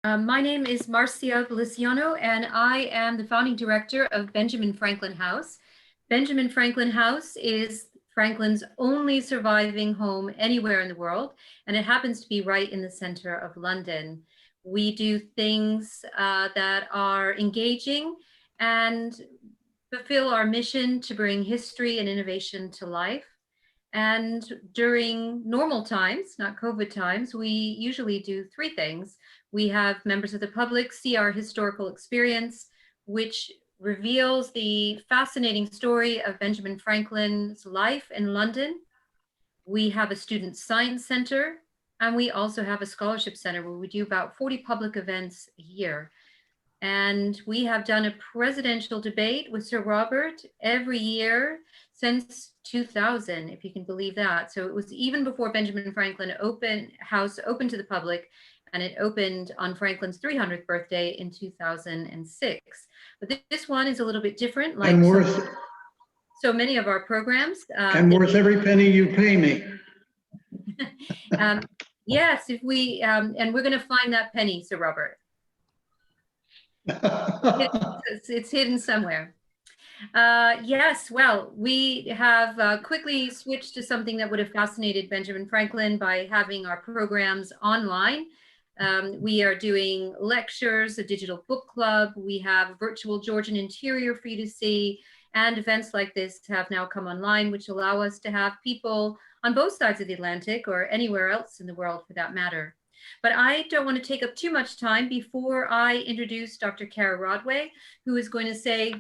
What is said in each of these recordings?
My name is Marcia Feliciano, and I am the founding director of Benjamin Franklin House. Benjamin Franklin House is Franklin's only surviving home anywhere in the world, and it happens to be right in the center of London. We do things that are engaging and fulfill our mission to bring history and innovation to life. And during normal times, not COVID times, we usually do three things. We have members of the public see our historical experience, which reveals the fascinating story of Benjamin Franklin's life in London. We have a student science center, and we also have a scholarship center where we do about 40 public events a year. And we have done a presidential debate with Sir Robert every year since 2000, if you can believe that. So it was even before Benjamin Franklin House opened to the public, and it opened on Franklin's 300th birthday in 2006. But this one is a little bit different, like so many of our programs. And worth every penny you pay me. Yes, if we, and we're going to find that penny, Sir Robert. It's hidden somewhere. Yes, well, we have quickly switched to something that would have fascinated Benjamin Franklin by having our programs online. We are doing lectures, a digital book club. We have a virtual Georgian interior for you to see, and events like this have now come online, which allow us to have people on both sides of the Atlantic or anywhere else in the world for that matter. But I don't want to take up too much time before I introduce Dr. Kara Rodway, who is going to say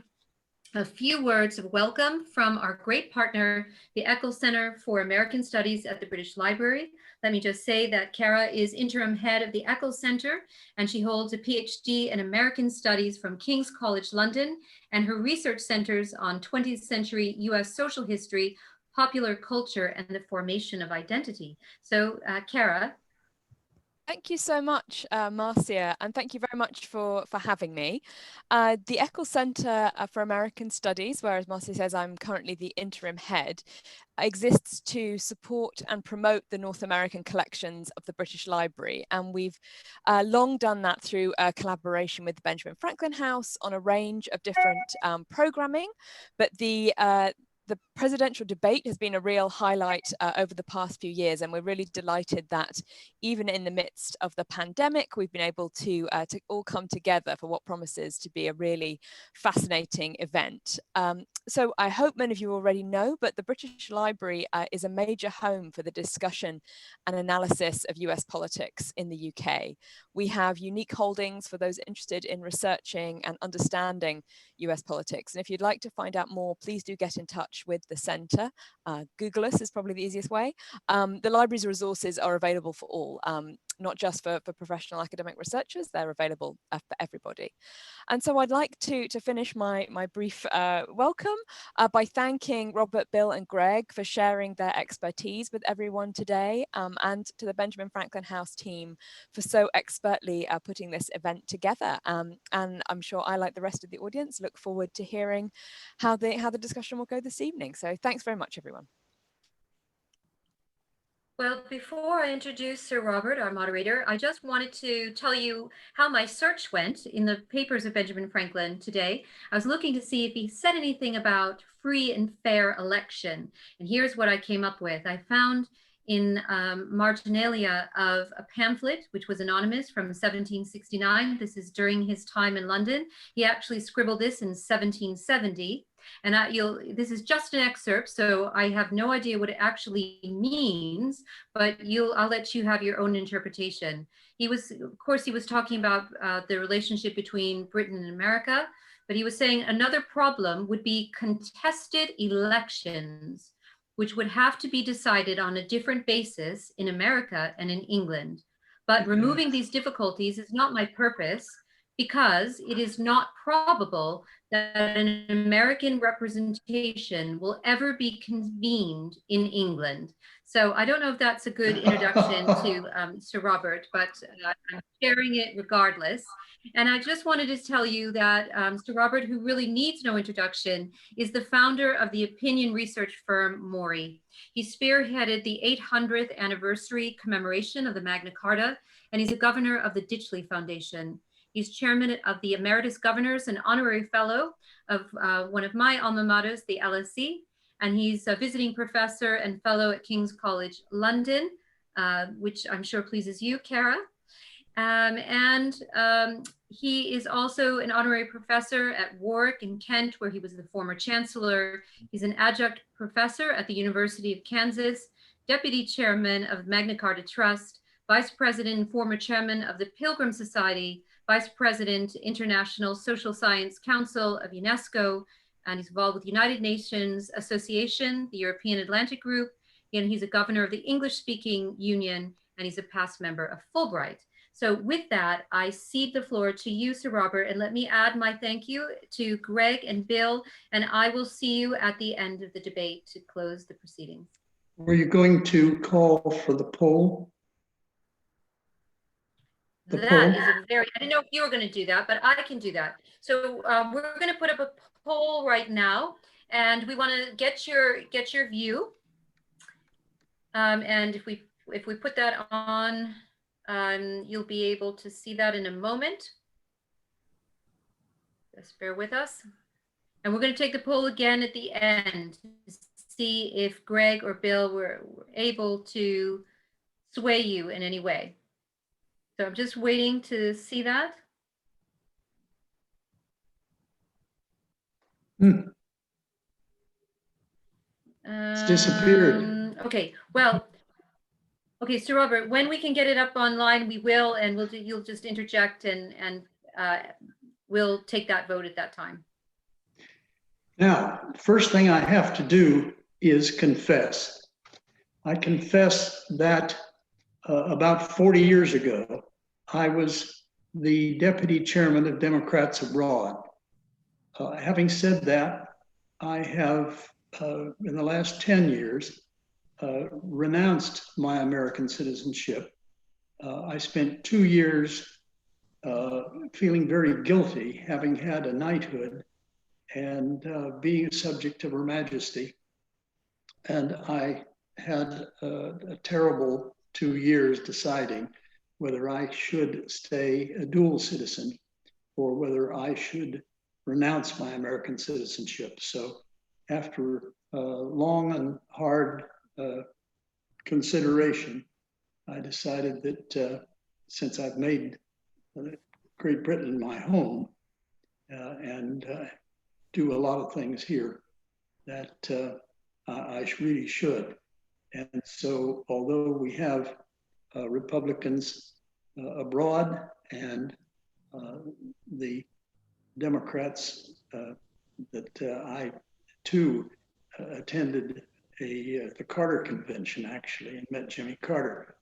a few words of welcome from our great partner, the Eccles Center for American Studies at the British Library. Let me just say that Kara is interim head of the Eccles Center, and she holds a PhD in American Studies from King's College London, and her research centers on 20th century US social history, popular culture, and the formation of identity. So Kara. Thank you so much, Marcia, and thank you very much for having me. The Eccles Center for American Studies, where, as Marcia says, I'm currently the interim head, exists to support and promote the North American collections of the British Library. And we've long done that through a collaboration with the Benjamin Franklin House on a range of different programming. But the presidential debate has been a real highlight over the past few years, and we're really delighted that even in the midst of the pandemic, we've been able to all come together for what promises to be a really fascinating event. So I hope many of you already know, but the British Library is a major home for the discussion and analysis of US politics in the UK. We have unique holdings for those interested in researching and understanding US politics. And if you'd like to find out more, please do get in touch with the centre. Google us is probably the easiest way. The library's resources are available for all, not just for professional academic researchers, they're available for everybody. And so I'd like to finish my brief welcome by thanking Robert, Bill and Greg for sharing their expertise with everyone today, and to the Benjamin Franklin House team for so expertly putting this event together. And I'm sure I, like the rest of the audience, look forward to hearing how the discussion will go this evening. So thanks very much, everyone. Well, before I introduce Sir Robert, our moderator, I just wanted to tell you how my search went in the papers of Benjamin Franklin today. I was looking to see if he said anything about free and fair election. And here's what I came up with. I found in marginalia of a pamphlet, which was anonymous, from 1769. This is during his time in London. He actually scribbled this in 1770. And this is just an excerpt, so I have no idea what it actually means, but I'll let you have your own interpretation. Of course, he was talking about the relationship between Britain and America, but he was saying another problem would be contested elections, which would have to be decided on a different basis in America and in England. But removing these difficulties is not my purpose, because it is not probable that an American representation will ever be convened in England. So I don't know if that's a good introduction to Sir Robert, but I'm sharing it regardless. And I just wanted to tell you that Sir Robert, who really needs no introduction, is the founder of the opinion research firm Mori. He spearheaded the 800th anniversary commemoration of the Magna Carta, and he's a governor of the Ditchley Foundation. He's chairman of the Emeritus Governors and honorary fellow of one of my alma maters, the LSE, and he's a visiting professor and fellow at King's College London, which I'm sure pleases you, Kara. He is also an honorary professor at Warwick in Kent, where he was the former chancellor. He's an adjunct professor at the University of Kansas, deputy chairman of Magna Carta Trust, vice president and former chairman of the Pilgrim Society, vice president, International Social Science Council of UNESCO, and he's involved with United Nations Association, the European Atlantic Group, and he's a governor of the English-speaking Union, and he's a past member of Fulbright. So with that, I cede the floor to you, Sir Robert, and let me add my thank you to Greg and Bill, and I will see you at the end of the debate to close the proceedings. Were you going to call for the poll? Is a very, I didn't know if you were going to do that, but I can do that. So we're going to put up a poll right now, and we want to get your view. And if we put that on, you'll be able to see that in a moment. Just bear with us. And we're going to take the poll again at the end to see if Greg or Bill were able to sway you in any way. So I'm just waiting to see that. It's disappeared. Okay, well, okay, Sir Robert, when we can get it up online, we will, and you'll just interject and we'll take that vote at that time. Now, first thing I have to do is confess. I confess that about 40 years ago, I was the deputy chairman of Democrats Abroad. Having said that, I have, in the last 10 years, renounced my American citizenship. I spent 2 years feeling very guilty, having had a knighthood and being a subject of Her Majesty. And I had a terrible 2 years deciding whether I should stay a dual citizen or whether I should renounce my American citizenship. So after long and hard consideration, I decided that since I've made Great Britain my home and do a lot of things here, that I really should. And so although we have Republicans abroad and the Democrats that I too attended the Carter Convention actually and met Jimmy Carter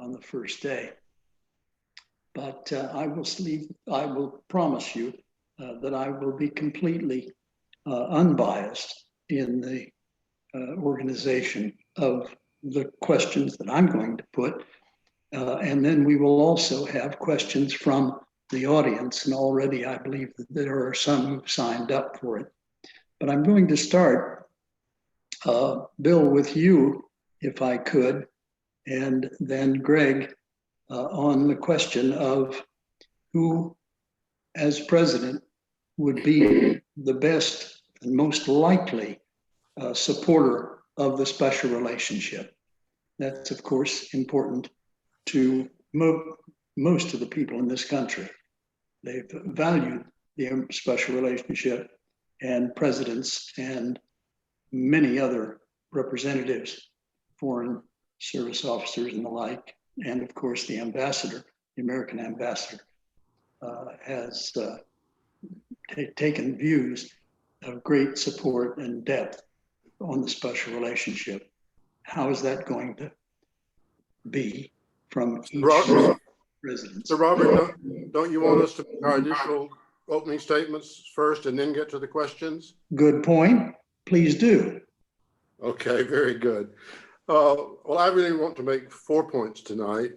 on the first day. But I will promise you that I will be completely unbiased in the organization of the questions that I'm going to put. And then we will also have questions from the audience. And already I believe that there are some who've signed up for it. But I'm going to start, Bill, with you, if I could, and then Greg, on the question of who, as president, would be the best and most likely supporter of the special relationship. That's, of course, important to most of the people in this country. They've valued the special relationship, and presidents and many other representatives, foreign service officers and the like, and of course the ambassador, the American ambassador, has taken views of great support and depth on the special relationship. How is that going to be from each president? So Robert, don't you want us to make our initial opening statements first and then get to the questions? Good point. Please do. Okay, very good. Well, I really want to make 4 points tonight.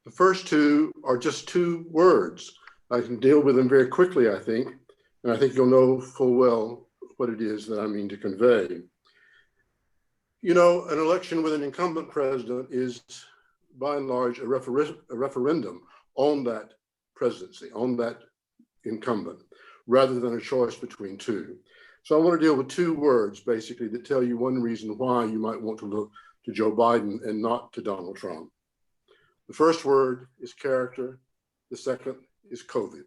The first two are just 2 words. I can deal with them very quickly, I think, and I think you'll know full well what it is that I mean to convey. You know, an election with an incumbent president is by and large, a referendum on that presidency, on that incumbent, rather than a choice between two. So I want to deal with two words, basically, that tell you one reason why you might want to look to Joe Biden and not to Donald Trump. The first word is character. The second is COVID.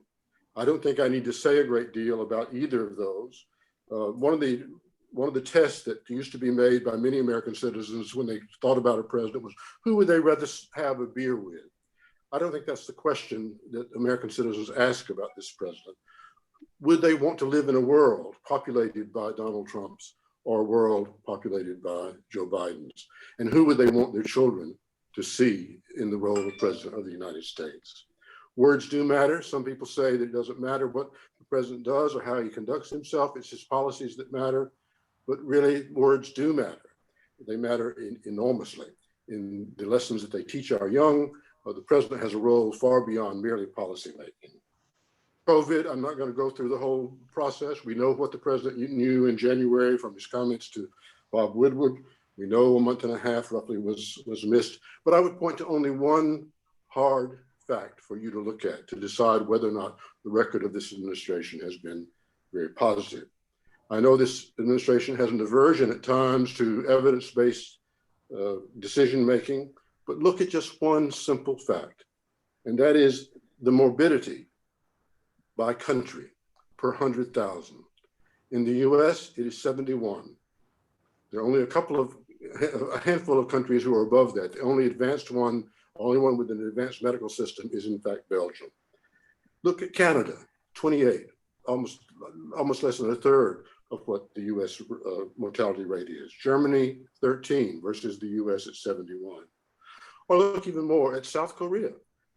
I don't think I need to say a great deal about either of those. One of the tests that used to be made by many American citizens when they thought about a president was, who would they rather have a beer with? I don't think that's the question that American citizens ask about this president. Would they want to live in a world populated by Donald Trump's or a world populated by Joe Biden's? And who would they want their children to see in the role of president of the United States? Words do matter. Some people say that it doesn't matter what the president does or how he conducts himself. It's his policies that matter. But really, words do matter. They matter enormously in the lessons that they teach our young. The president has a role far beyond merely policymaking. COVID, I'm not going to go through the whole process. We know what the president knew in January from his comments to Bob Woodward. We know a month and a half roughly was missed. But I would point to only one hard fact for you to look at to decide whether or not the record of this administration has been very positive. I know this administration has an aversion at times to evidence-based decision-making, but look at just one simple fact, and that is the morbidity by country per 100,000. In the US, it is 71. There are only a handful of countries who are above that. The only one with an advanced medical system is in fact Belgium. Look at Canada, 28, almost less than a third of what the US mortality rate is. Germany, 13 versus the US at 71. Or look even more at South Korea.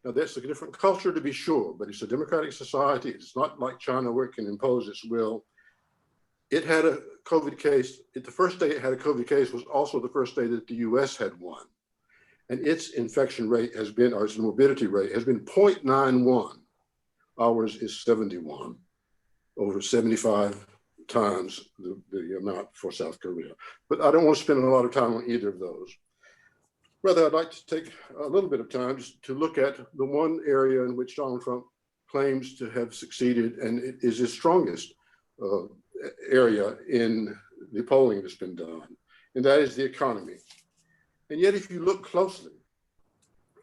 Now that's a different culture to be sure, but it's a democratic society. It's not like China where it can impose its will. It had a COVID case. The first day it had a COVID case was also the first day that the US had one. And its infection rate has been, or its morbidity rate has been 0.91. Ours is 71, over 75 times the amount for South Korea. But I don't want to spend a lot of time on either of those. Rather, I'd like to take a little bit of time just to look at the one area in which Donald Trump claims to have succeeded, and it is his strongest area in the polling that's been done, and that is the economy. And yet, if you look closely,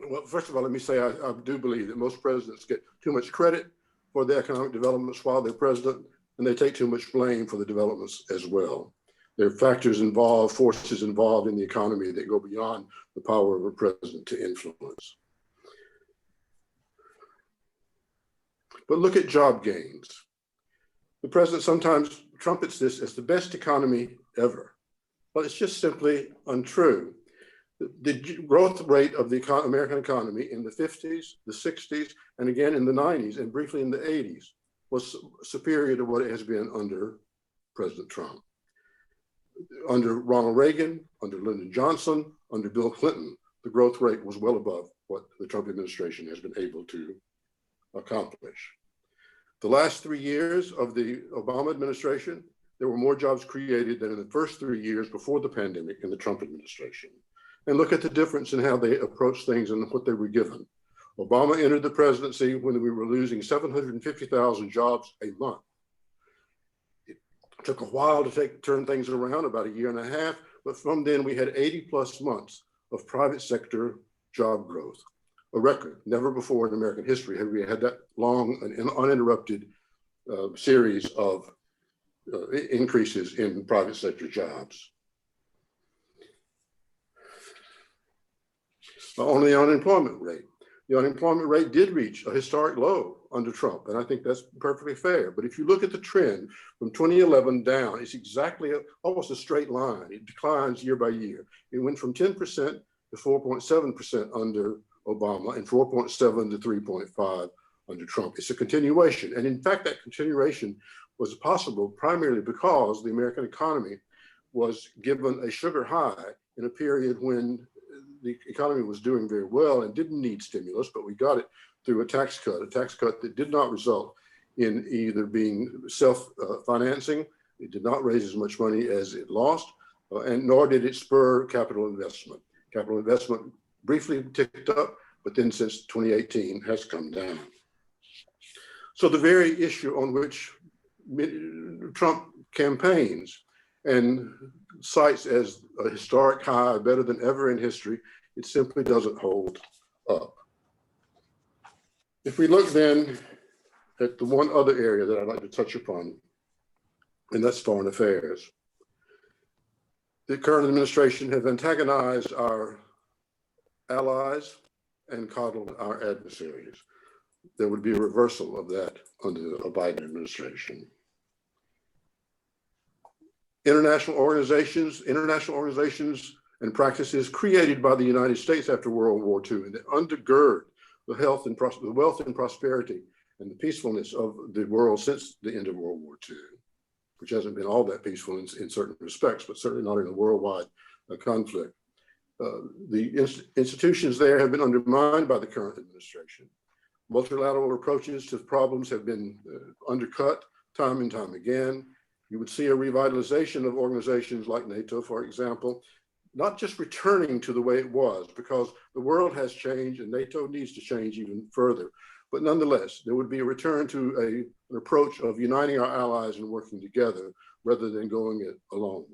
well, first of all, let me say I do believe that most presidents get too much credit for the economic developments while they're president, and they take too much blame for the developments as well. There are factors involved, forces involved in the economy that go beyond the power of a president to influence. But look at job gains. The president sometimes trumpets this as the best economy ever. Well, it's just simply untrue. The growth rate of the American economy in the 50s, the 60s, and again in the 90s, and briefly in the 80s, was superior to what it has been under President Trump. Under Ronald Reagan, under Lyndon Johnson, under Bill Clinton, the growth rate was well above what the Trump administration has been able to accomplish. The last 3 years of the Obama administration, there were more jobs created than in the first 3 years before the pandemic in the Trump administration. And look at the difference in how they approached things and what they were given. Obama entered the presidency when we were losing 750,000 jobs a month. It took a while to turn things around, about a year and a half, but from then we had 80 plus months of private sector job growth, a record. Never before in American history have we had that long and uninterrupted series of increases in private sector jobs. On the unemployment rate. The unemployment rate did reach a historic low under Trump, and I think that's perfectly fair. But if you look at the trend from 2011 down, it's exactly almost a straight line. It declines year by year. It went from 10% to 4.7% under Obama and 4.7 to 3.5 under Trump. It's a continuation. And in fact, that continuation was possible primarily because the American economy was given a sugar high in a period when the economy was doing very well and didn't need stimulus, but we got it through a tax cut that did not result in either being self-financing. It did not raise as much money as it lost, and nor did it spur capital investment. Capital investment briefly ticked up, but then since 2018 has come down. So the very issue on which Trump campaigns and cites as a historic high, better than ever in history, it simply doesn't hold up. If we look then at the one other area that I'd like to touch upon, and that's foreign affairs. The current administration have antagonized our allies and coddled our adversaries. There would be a reversal of that under a Biden administration. International organizations and practices created by the United States after World War II, and that undergird the health and the wealth and prosperity and the peacefulness of the world since the end of World War II, which hasn't been all that peaceful in certain respects, but certainly not in a worldwide conflict. The institutions there have been undermined by the current administration. Multilateral approaches to problems have been undercut time and time again. You would see a revitalization of organizations like NATO, for example, not just returning to the way it was, because the world has changed and NATO needs to change even further. But nonetheless, there would be a return to an approach of uniting our allies and working together rather than going it alone.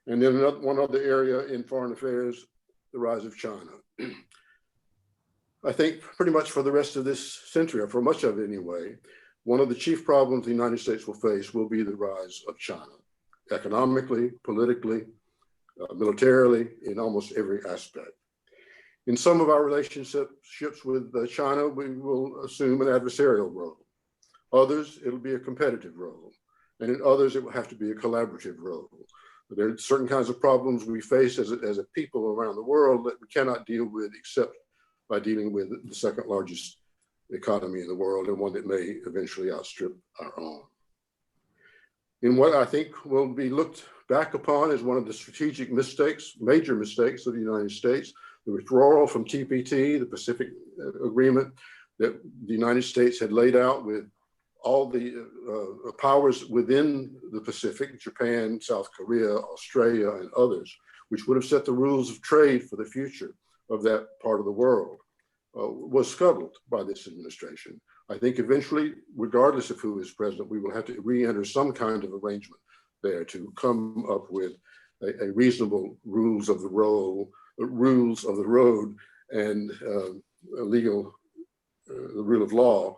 And then one other area in foreign affairs, the rise of China. I think pretty much for the rest of this century, or for much of it anyway, one of the chief problems the United States will face will be the rise of China, economically, politically, militarily, in almost every aspect. In some of our relationships with China, we will assume an adversarial role. Others, it'll be a competitive role. And in others, it will have to be a collaborative role. There are certain kinds of problems we face as a people around the world that we cannot deal with except by dealing with the second largest economy in the world, and one that may eventually outstrip our own. In what I think will be looked back upon as one of the strategic mistakes, major mistakes of the United States, the withdrawal from TPT, the Pacific Agreement that the United States had laid out with all the powers within the Pacific, Japan, South Korea, Australia, and others, which would have set the rules of trade for the future of that part of the world, was scuttled by this administration. I think eventually, regardless of who is president, we will have to re-enter some kind of arrangement there to come up with a reasonable rules of the road and the rule of law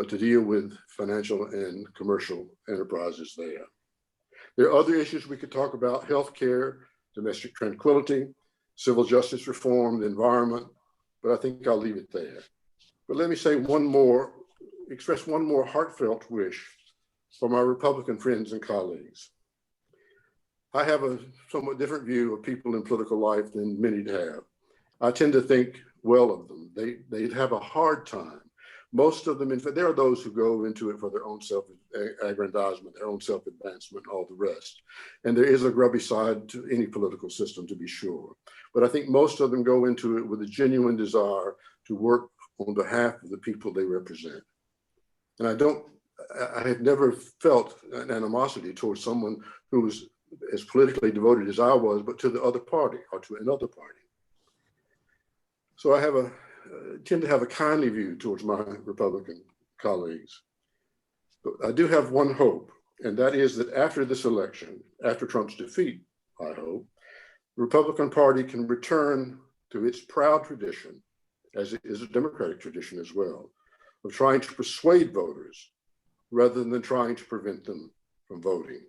to deal with financial and commercial enterprises there. There are other issues we could talk about: healthcare, domestic tranquility, civil justice reform, the environment, but I think I'll leave it there. But let me say express one more heartfelt wish for my Republican friends and colleagues. I have a somewhat different view of people in political life than many have. I tend to think well of them. They'd have a hard time. Most of them, in fact, there are those who go into it for their own self-aggrandizement, their own self-advancement, all the rest. And there is a grubby side to any political system, to be sure. But I think most of them go into it with a genuine desire to work on behalf of the people they represent. And I have never felt an animosity towards someone who was as politically devoted as I was, but to the other party or to another party. So I tend to have a kindly view towards my Republican colleagues. But I do have one hope, and that is that after this election, after Trump's defeat, I hope, the Republican Party can return to its proud tradition, as it is a Democratic tradition as well, of trying to persuade voters rather than trying to prevent them from voting.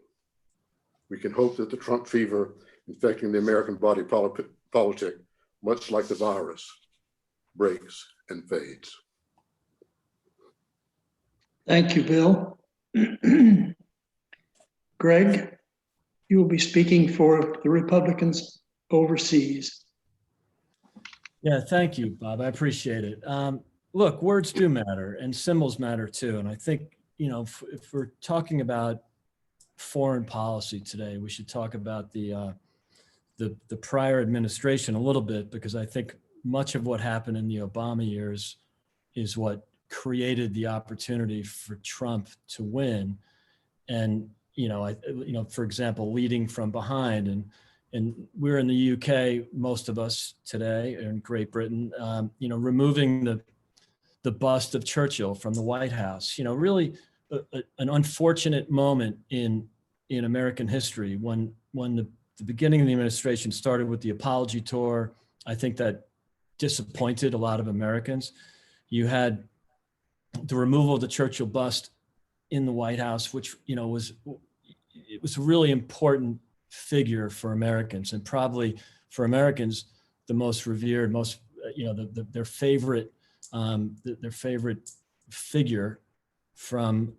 We can hope that the Trump fever infecting the American body politic, much like the virus, breaks and fades. Thank you, Bill. Greg, you will be speaking for the Republicans overseas. Yeah, thank you, Bob. I appreciate it. Look, words do matter and symbols matter too. And I think, if we're talking about foreign policy today, we should talk about the prior administration a little bit, because I think much of what happened in the Obama years is what created the opportunity for Trump to win. And, for example, leading from behind and, and we're in the UK, most of us today, or in Great Britain, removing the bust of Churchill from the White House. Really an unfortunate moment in American history when the beginning of the administration started with the apology tour. I think that disappointed a lot of Americans. You had the removal of the Churchill bust in the White House, which was a really important figure for Americans, and probably for Americans the most revered, most their favorite figure from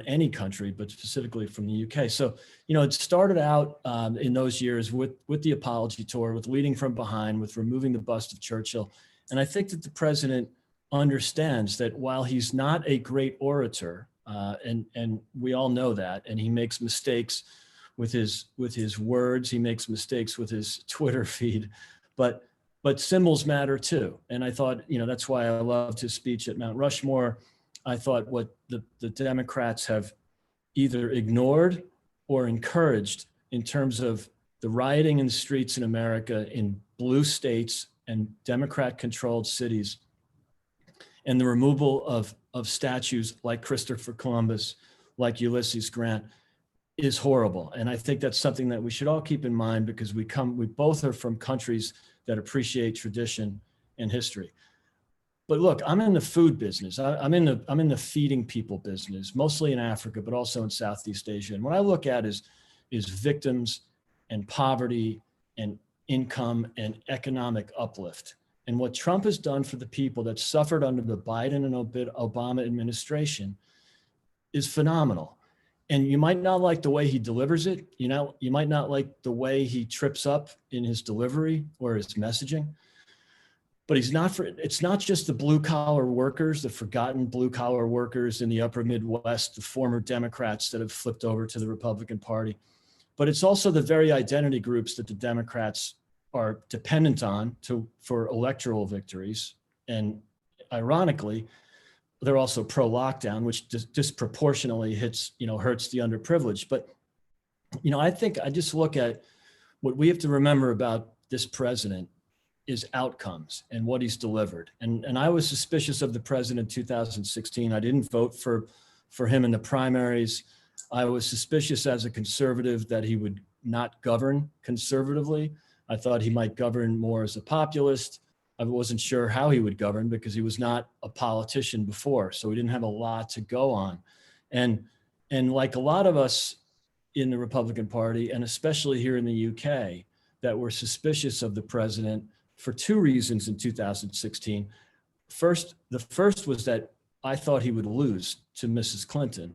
any country, but specifically from the UK. So it started out in those years with the apology tour, with leading from behind, with removing the bust of Churchill, and I think that the president understands that while he's not a great orator, and we all know that, and he makes mistakes with his words, he makes mistakes with his Twitter feed, but symbols matter too. And I thought, that's why I loved his speech at Mount Rushmore. I thought what the Democrats have either ignored or encouraged in terms of the rioting in the streets in America in blue states and Democrat-controlled cities, and the removal of statues like Christopher Columbus, like Ulysses Grant, is horrible. And I think that's something that we should all keep in mind, because we both are from countries that appreciate tradition and history. But look, I'm in the food business. I'm in the feeding people business, mostly in Africa, but also in Southeast Asia. And what I look at is victims and poverty and income and economic uplift. And what Trump has done for the people that suffered under the Biden and Obama administration is phenomenal. And you might not like the way he delivers it. You might not like the way he trips up in his delivery or his messaging. But it's not just the blue collar workers, the forgotten blue collar workers in the upper Midwest, the former Democrats that have flipped over to the Republican Party. But it's also the very identity groups that the Democrats are dependent on for electoral victories. And ironically, they're also pro-lockdown, which disproportionately hurts the underprivileged. But, I think I just look at what we have to remember about this president is outcomes and what he's delivered. And I was suspicious of the president in 2016. I didn't vote for him in the primaries. I was suspicious as a conservative that he would not govern conservatively. I thought he might govern more as a populist. I wasn't sure how he would govern because he was not a politician before, so he didn't have a lot to go on. And like a lot of us in the Republican Party, and especially here in the UK, that were suspicious of the president for two reasons in 2016. The first was that I thought he would lose to Mrs. Clinton.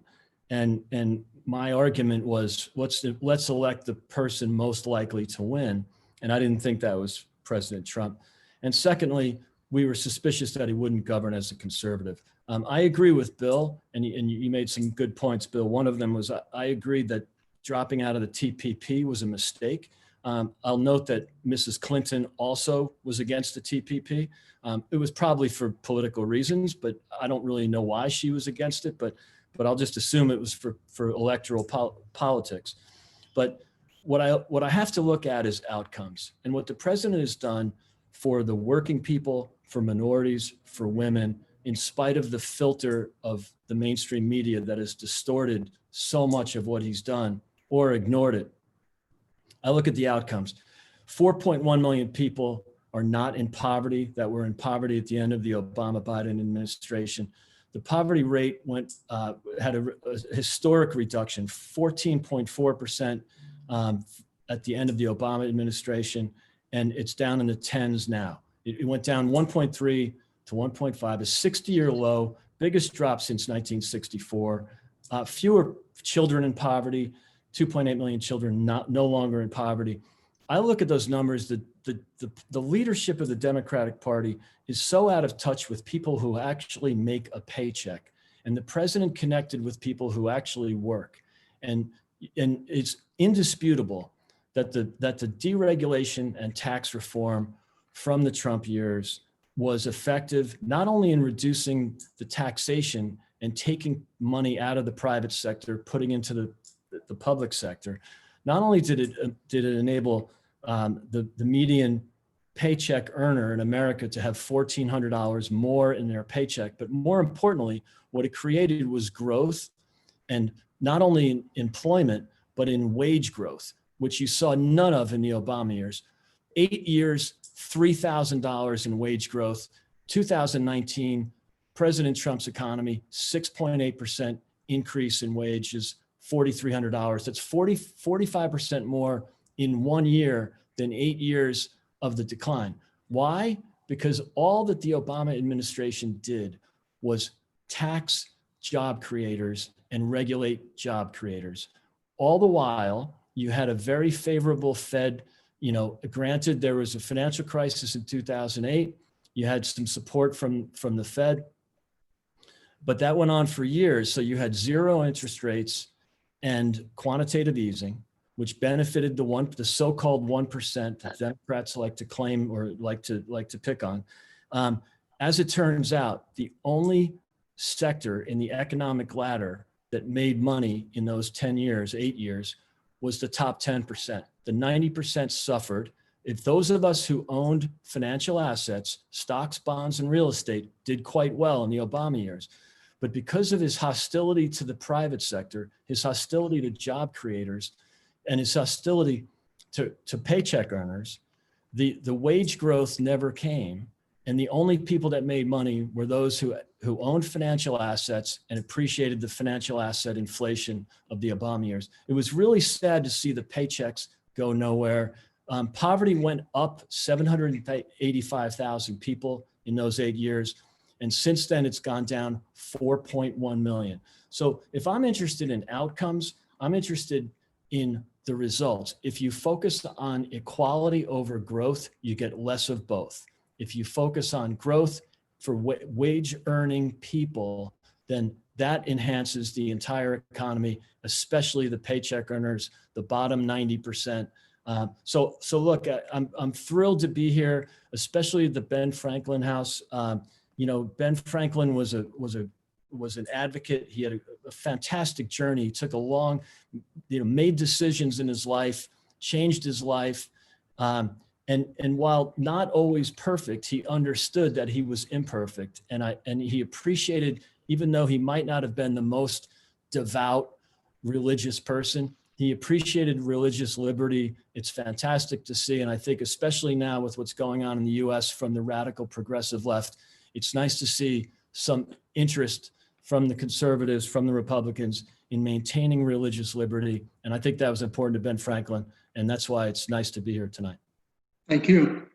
And my argument was, let's elect the person most likely to win. And I didn't think that was President Trump. And secondly, we were suspicious that he wouldn't govern as a conservative. I agree with Bill, and you made some good points, Bill. One of them was I agreed that dropping out of the TPP was a mistake. I'll note that Mrs. Clinton also was against the TPP. It was probably for political reasons, but I don't really know why she was against it, but I'll just assume it was for electoral politics. But what I have to look at is outcomes, and what the president has done for the working people, for minorities, for women, in spite of the filter of the mainstream media that has distorted so much of what he's done or ignored it. I look at the outcomes. 4.1 million people are not in poverty, that were in poverty at the end of the Obama-Biden administration. The poverty rate had a historic reduction, 14.4% at the end of the Obama administration, and it's down in the tens now. It went down 1.3 to 1.5, a 60-year low, biggest drop since 1964. Fewer children in poverty, 2.8 million children no longer in poverty. I look at those numbers, the leadership of the Democratic Party is so out of touch with people who actually make a paycheck. And the president connected with people who actually work. And it's indisputable that the deregulation and tax reform from the Trump years was effective, not only in reducing the taxation and taking money out of the private sector, putting into the public sector, not only did it enable the median paycheck earner in America to have $1,400 more in their paycheck, but more importantly, what it created was growth, and not only in employment, but in wage growth, which you saw none of in the Obama years. 8 years, $3,000 in wage growth. 2019, President Trump's economy, 6.8% increase in wages, $4,300. That's 45% more in 1 year than 8 years of the decline. Why? Because all that the Obama administration did was tax job creators and regulate job creators. All the while, you had a very favorable Fed. Granted, there was a financial crisis in 2008. You had some support from the Fed, but that went on for years. So you had zero interest rates and quantitative easing, which benefited the so-called 1% that Democrats like to claim or like to pick on. As it turns out, the only sector in the economic ladder that made money in those 8 years, was the top 10%. The 90% suffered. If those of us who owned financial assets, stocks, bonds, and real estate did quite well in the Obama years, but because of his hostility to the private sector, his hostility to job creators, and his hostility to paycheck earners, the wage growth never came. And the only people that made money were those who owned financial assets and appreciated the financial asset inflation of the Obama years. It was really sad to see the paychecks go nowhere. Poverty went up 785,000 people in those 8 years. And since then, it's gone down 4.1 million. So if I'm interested in outcomes, I'm interested in the results. If you focus on equality over growth, you get less of both. If you focus on growth for wage earning people, then that enhances the entire economy, especially the paycheck earners, the bottom 90%. So look, I'm thrilled to be here, especially at the Ben Franklin House. Ben Franklin was an advocate. He had a fantastic journey. He took a long, made decisions in his life, changed his life. And while not always perfect, he understood that he was imperfect. And he appreciated, even though he might not have been the most devout religious person, he appreciated religious liberty. It's fantastic to see. And I think especially now with what's going on in the US from the radical progressive left, it's nice to see some interest from the conservatives, from the Republicans in maintaining religious liberty. And I think that was important to Ben Franklin. And that's why it's nice to be here tonight. Thank you.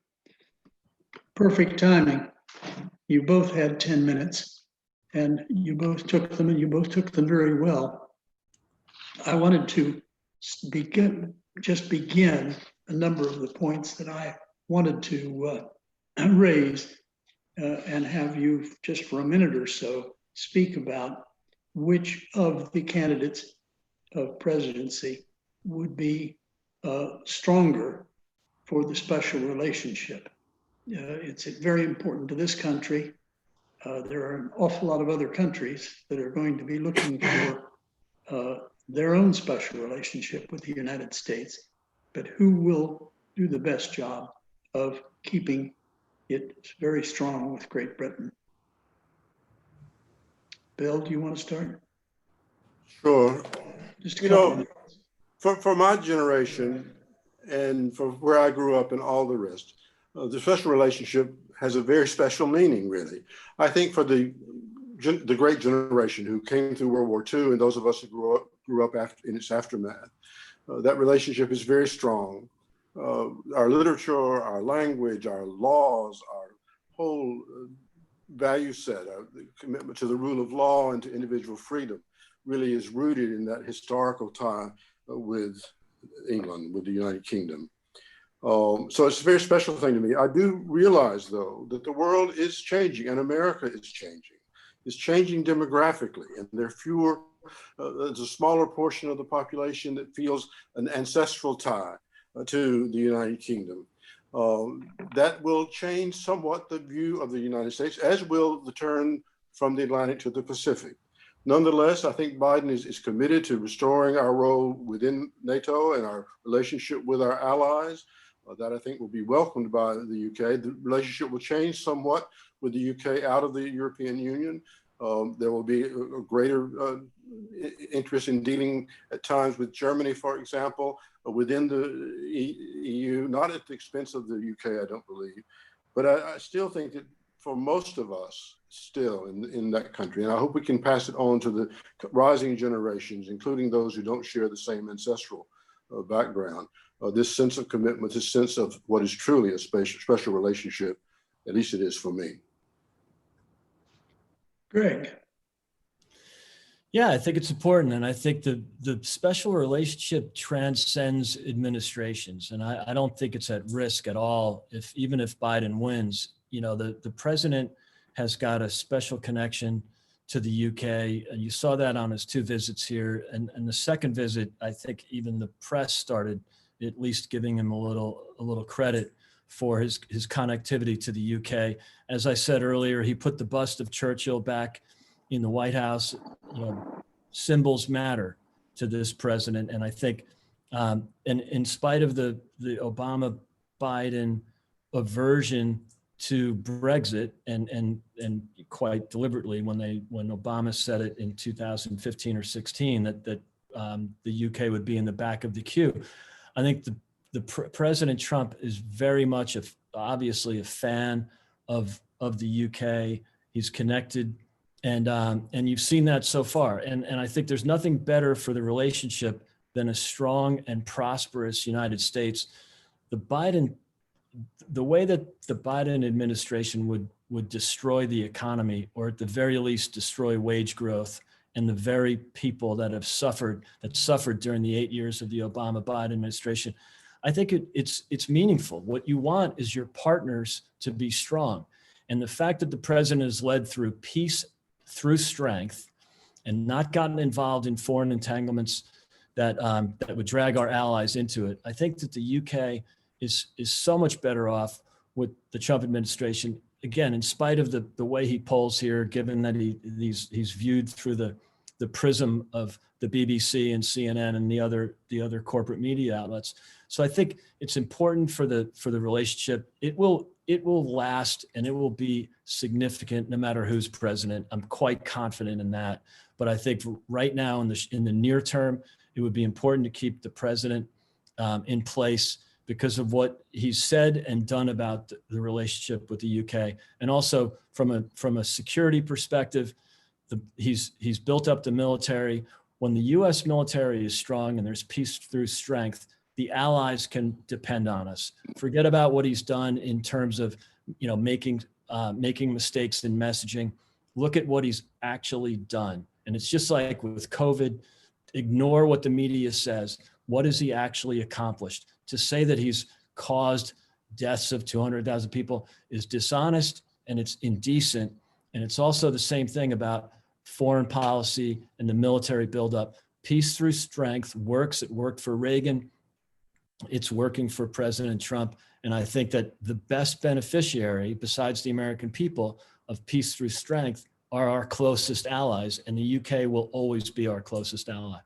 Perfect timing. You both had 10 minutes and you both took them very well. I wanted to begin a number of the points that I wanted to raise and have you just for a minute or so speak about which of the candidates of presidency would be stronger for the special relationship. It's very important to this country. There are an awful lot of other countries that are going to be looking for their own special relationship with the United States, but who will do the best job of keeping it very strong with Great Britain? Bill, do you want to start? Sure. Just a couple of minutes. For my generation and for where I grew up and all the rest, the special relationship has a very special meaning, really. I think for the great generation who came through World War II and those of us who grew up in its aftermath, that relationship is very strong. Our literature, our language, our laws, our whole value set, the commitment to the rule of law and to individual freedom really is rooted in that historical tie with England, with the United Kingdom. So it's a very special thing to me. I do realize, though, that the world is changing and America is changing. It's changing demographically, and there are fewer, there's a smaller portion of the population that feels an ancestral tie to the United Kingdom. That will change somewhat the view of the United States, as will the turn from the Atlantic to the Pacific. Nonetheless, I think Biden is committed to restoring our role within NATO and our relationship with our allies. That I think will be welcomed by the UK. The relationship will change somewhat with the UK out of the European Union. There will be a greater interest in dealing at times with Germany, for example, within the EU, not at the expense of the UK, I don't believe. But I still think that for most of us still in that country, and I hope we can pass it on to the rising generations, including those who don't share the same ancestral background, this sense of commitment, this sense of what is truly a special relationship, at least it is for me. Greg. Yeah, I think it's important. And I think the special relationship transcends administrations. And I don't think it's at risk at all, even if Biden wins. You know, the president has got a special connection to the UK. And you saw that on his 2 visits here. And the second visit, I think even the press started at least giving him a little credit for his connectivity to the UK. As I said earlier, he put the bust of Churchill back in the White House. You know, symbols matter to this president. And I think, and in spite of the Obama-Biden aversion to Brexit, and quite deliberately when Obama said it in 2015 or 16 that the UK would be in the back of the queue, I think President Trump is very much obviously a fan of the UK. He's connected, and you've seen that so far. And I think there's nothing better for the relationship than a strong and prosperous United States. The way that the Biden administration would destroy the economy, or at the very least destroy wage growth, and the very people that suffered during the 8 years of the Obama-Biden administration, I think it's meaningful. What you want is your partners to be strong. And the fact that the president has led through peace, through strength, and not gotten involved in foreign entanglements that would drag our allies into it, I think that the UK is so much better off with the Trump administration. Again, in spite of the way he polls here, given that he's viewed through the prism of the BBC and CNN and the other corporate media outlets. So I think it's important for the relationship. It will last, and it will be significant no matter who's president. I'm quite confident in that. But I think right now in the near term, it would be important to keep the president in place because of what he's said and done about the relationship with the UK. And also from a security perspective, he's built up the military. When the US military is strong and there's peace through strength, the allies can depend on us. Forget about what he's done in terms of, making mistakes in messaging. Look at what he's actually done. And it's just like with COVID, ignore what the media says. What has he actually accomplished? To say that he's caused deaths of 200,000 people is dishonest, and it's indecent. And it's also the same thing about foreign policy and the military buildup. Peace through strength works. It worked for Reagan. It's working for President Trump. And I think that the best beneficiary, besides the American people, of peace through strength are our closest allies. And the UK will always be our closest ally.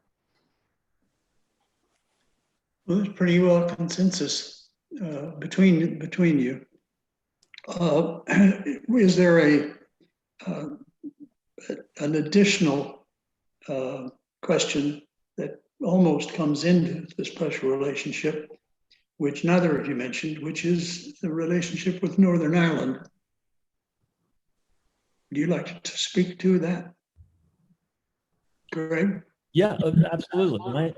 Well, there's pretty well consensus between you. Is there an additional question that almost comes into this special relationship, which neither of you mentioned, which is the relationship with Northern Ireland? Would you like to speak to that, Greg? Yeah, absolutely.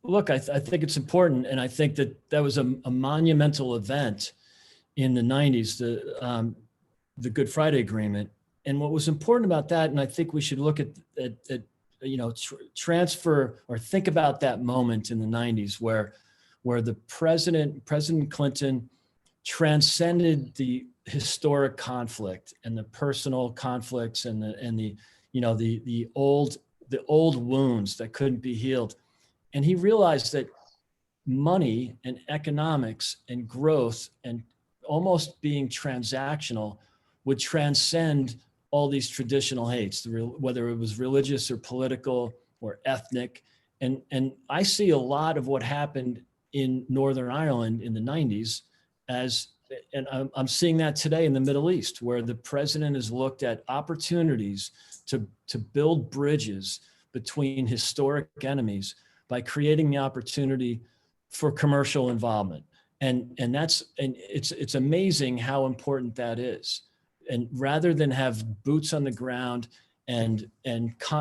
Look, I think it's important, and I think that was a monumental event in the 90s, the Good Friday Agreement. And what was important about that, and I think we should look at transfer or think about that moment in the 90s where the President Clinton transcended the historic conflict and the personal conflicts and the old wounds that couldn't be healed. And he realized that money and economics and growth and almost being transactional would transcend all these traditional hates, whether it was religious or political or ethnic. And I see a lot of what happened in Northern Ireland in the 90s and I'm seeing that today in the Middle East, where the president has looked at opportunities to build bridges between historic enemies by creating the opportunity for commercial involvement. And it's amazing how important that is. And rather than have boots on the ground and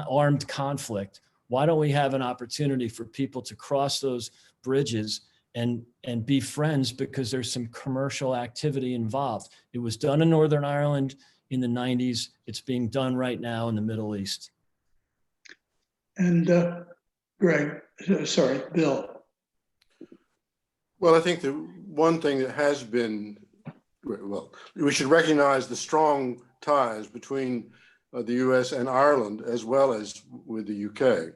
armed conflict, why don't we have an opportunity for people to cross those bridges and be friends, because there's some commercial activity involved. It was done in Northern Ireland in the 90s. It's being done right now in the Middle East. And Bill. Well, I think the one thing that has been, well, we should recognize the strong ties between the US and Ireland, as well as with the UK.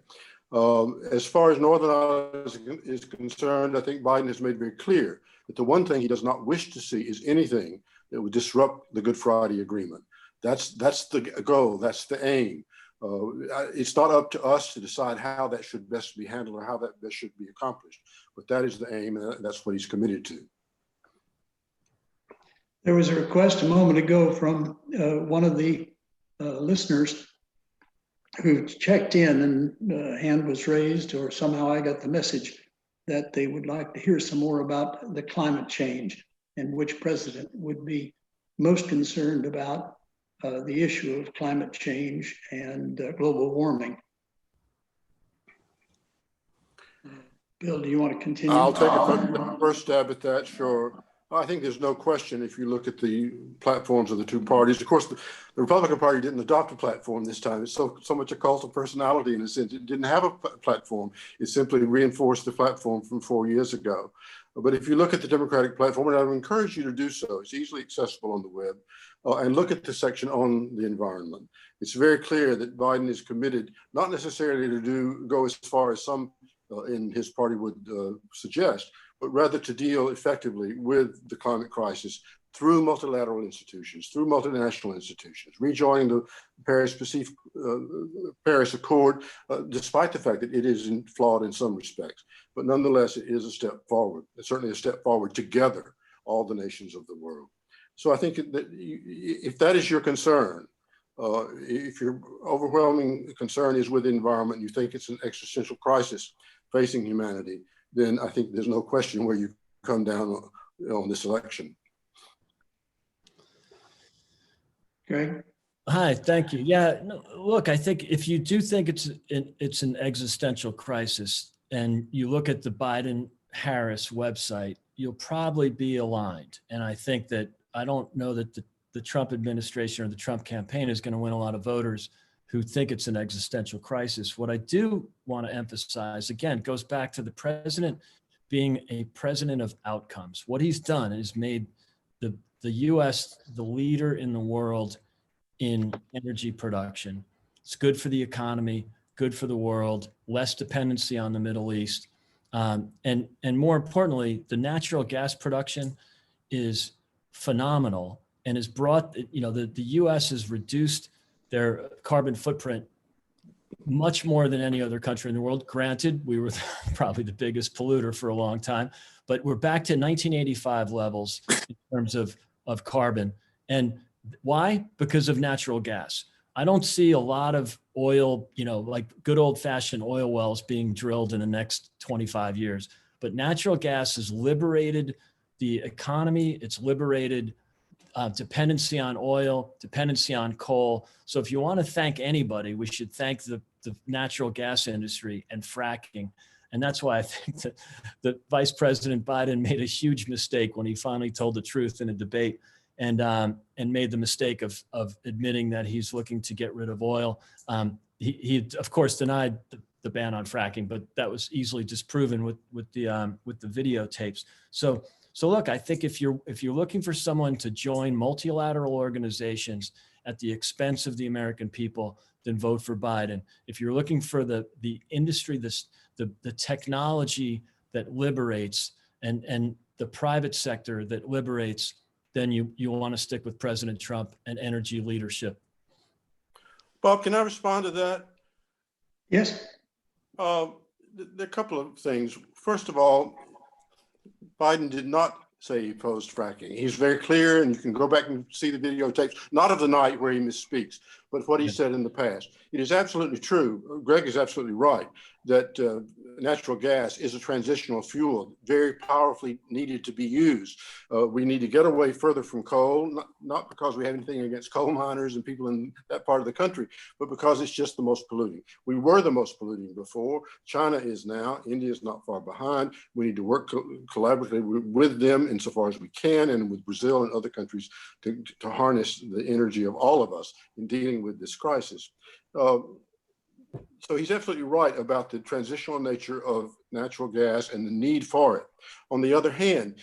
As far as Northern Ireland is concerned, I think Biden has made very clear that the one thing he does not wish to see is anything that would disrupt the Good Friday Agreement. That's the goal, that's the aim. It's not up to us to decide how that should best be handled or how that best should be accomplished, but that is the aim, and that's what he's committed to. There was a request a moment ago from one of the listeners who checked in, and a hand was raised, or somehow I got the message that they would like to hear some more about the climate change and which president would be most concerned about the issue of climate change and global warming. Bill, do you want to continue? I'll take a first stab at that, sure. I think there's no question if you look at the platforms of the two parties. Of course, the Republican Party didn't adopt a platform this time. It's so much a cult of personality in a sense. It didn't have a platform. It simply reinforced the platform from 4 years ago. But if you look at the Democratic platform, and I would encourage you to do so, it's easily accessible on the web, and look at the section on the environment. It's very clear that Biden is committed, not necessarily to go as far as some in his party would suggest, but rather to deal effectively with the climate crisis through multilateral institutions, through multinational institutions, rejoining the Paris Accord, despite the fact that it is flawed in some respects. But nonetheless, it is a step forward. It's certainly a step forward together, all the nations of the world. So I think that if that is your concern, if your overwhelming concern is with the environment, you think it's an existential crisis facing humanity, then I think there's no question where you come down on this election. Greg? Hi, thank you. Yeah, no, look, I think if you do think it's an existential crisis, and you look at the Biden-Harris website, you'll probably be aligned. And I think that I don't know that the Trump administration or the Trump campaign is going to win a lot of voters who think it's an existential crisis. What I do want to emphasize, again, goes back to the president being a president of outcomes. What he's done is made the US the leader in the world in energy production. It's good for the economy, good for the world, less dependency on the Middle East. And more importantly, the natural gas production is phenomenal and has brought, the US has reduced their carbon footprint much more than any other country in the world. Granted, we were probably the biggest polluter for a long time, but we're back to 1985 levels in terms of carbon. And why? Because of natural gas. I don't see a lot of oil, like good old fashioned oil wells being drilled in the next 25 years, but natural gas has liberated the economy. It's liberated dependency on oil, dependency on coal. So if you want to thank anybody, we should thank the natural gas industry and fracking. And that's why I think that Vice President Biden made a huge mistake when he finally told the truth in a debate and made the mistake of admitting that he's looking to get rid of oil. He of course denied the ban on fracking, but that was easily disproven with the videotapes. So look, I think if you're looking for someone to join multilateral organizations at the expense of the American people, then vote for Biden. If you're looking for the industry, the technology that liberates and the private sector that liberates, then you want to stick with President Trump and energy leadership. Bob, can I respond to that? Yes. There are a couple of things. First of all, Biden did not say he opposed fracking. He's very clear, and you can go back and see the videotapes, not of the night where he misspeaks, but what he said in the past. It is absolutely true. Greg is absolutely right that natural gas is a transitional fuel, very powerfully needed to be used. We need to get away further from coal, not because we have anything against coal miners and people in that part of the country, but because it's just the most polluting. We were the most polluting before. China is now. India is not far behind. We need to work collaboratively with them insofar as we can, and with Brazil and other countries to harness the energy of all of us in dealing with this crisis. So he's absolutely right about the transitional nature of natural gas and the need for it. On the other hand,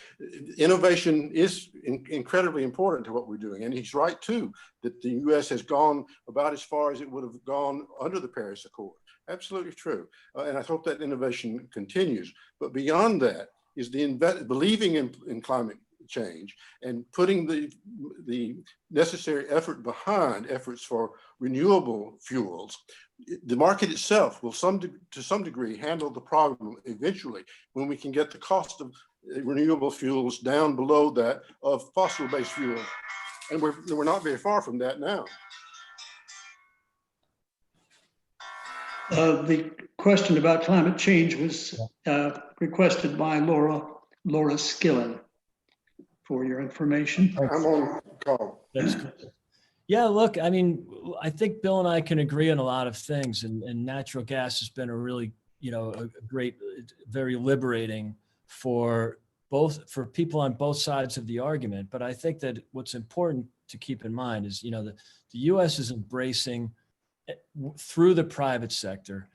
innovation is incredibly important to what we're doing. And he's right too, that the US has gone about as far as it would have gone under the Paris Accord. Absolutely true. And I hope that innovation continues. But beyond that is believing in climate change and putting the necessary effort behind efforts for renewable fuels. The market itself will to some degree handle the problem eventually when we can get the cost of renewable fuels down below that of fossil-based fuels. And we're not very far from that now. The question about climate change was requested by Laura Skillen. For your information. I'm on call. That's good. Yeah, look, I mean, I think Bill and I can agree on a lot of things, and natural gas has been a really, a great, very liberating for people on both sides of the argument. But I think that what's important to keep in mind is, the U.S. is embracing, through the private sector,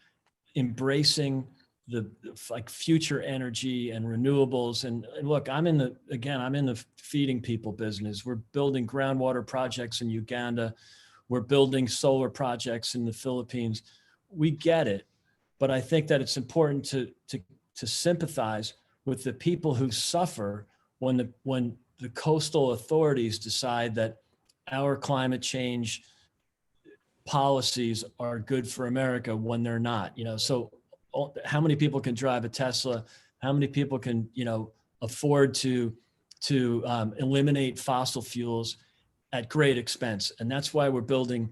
embracing the future energy and renewables. And look, I'm in the feeding people business. We're building groundwater projects in Uganda. We're building solar projects in the Philippines. We get it, but I think that it's important to sympathize with the people who suffer when the coastal authorities decide that our climate change policies are good for America when they're not. So how many people can drive a Tesla? How many people can, afford to eliminate fossil fuels at great expense? And that's why we're building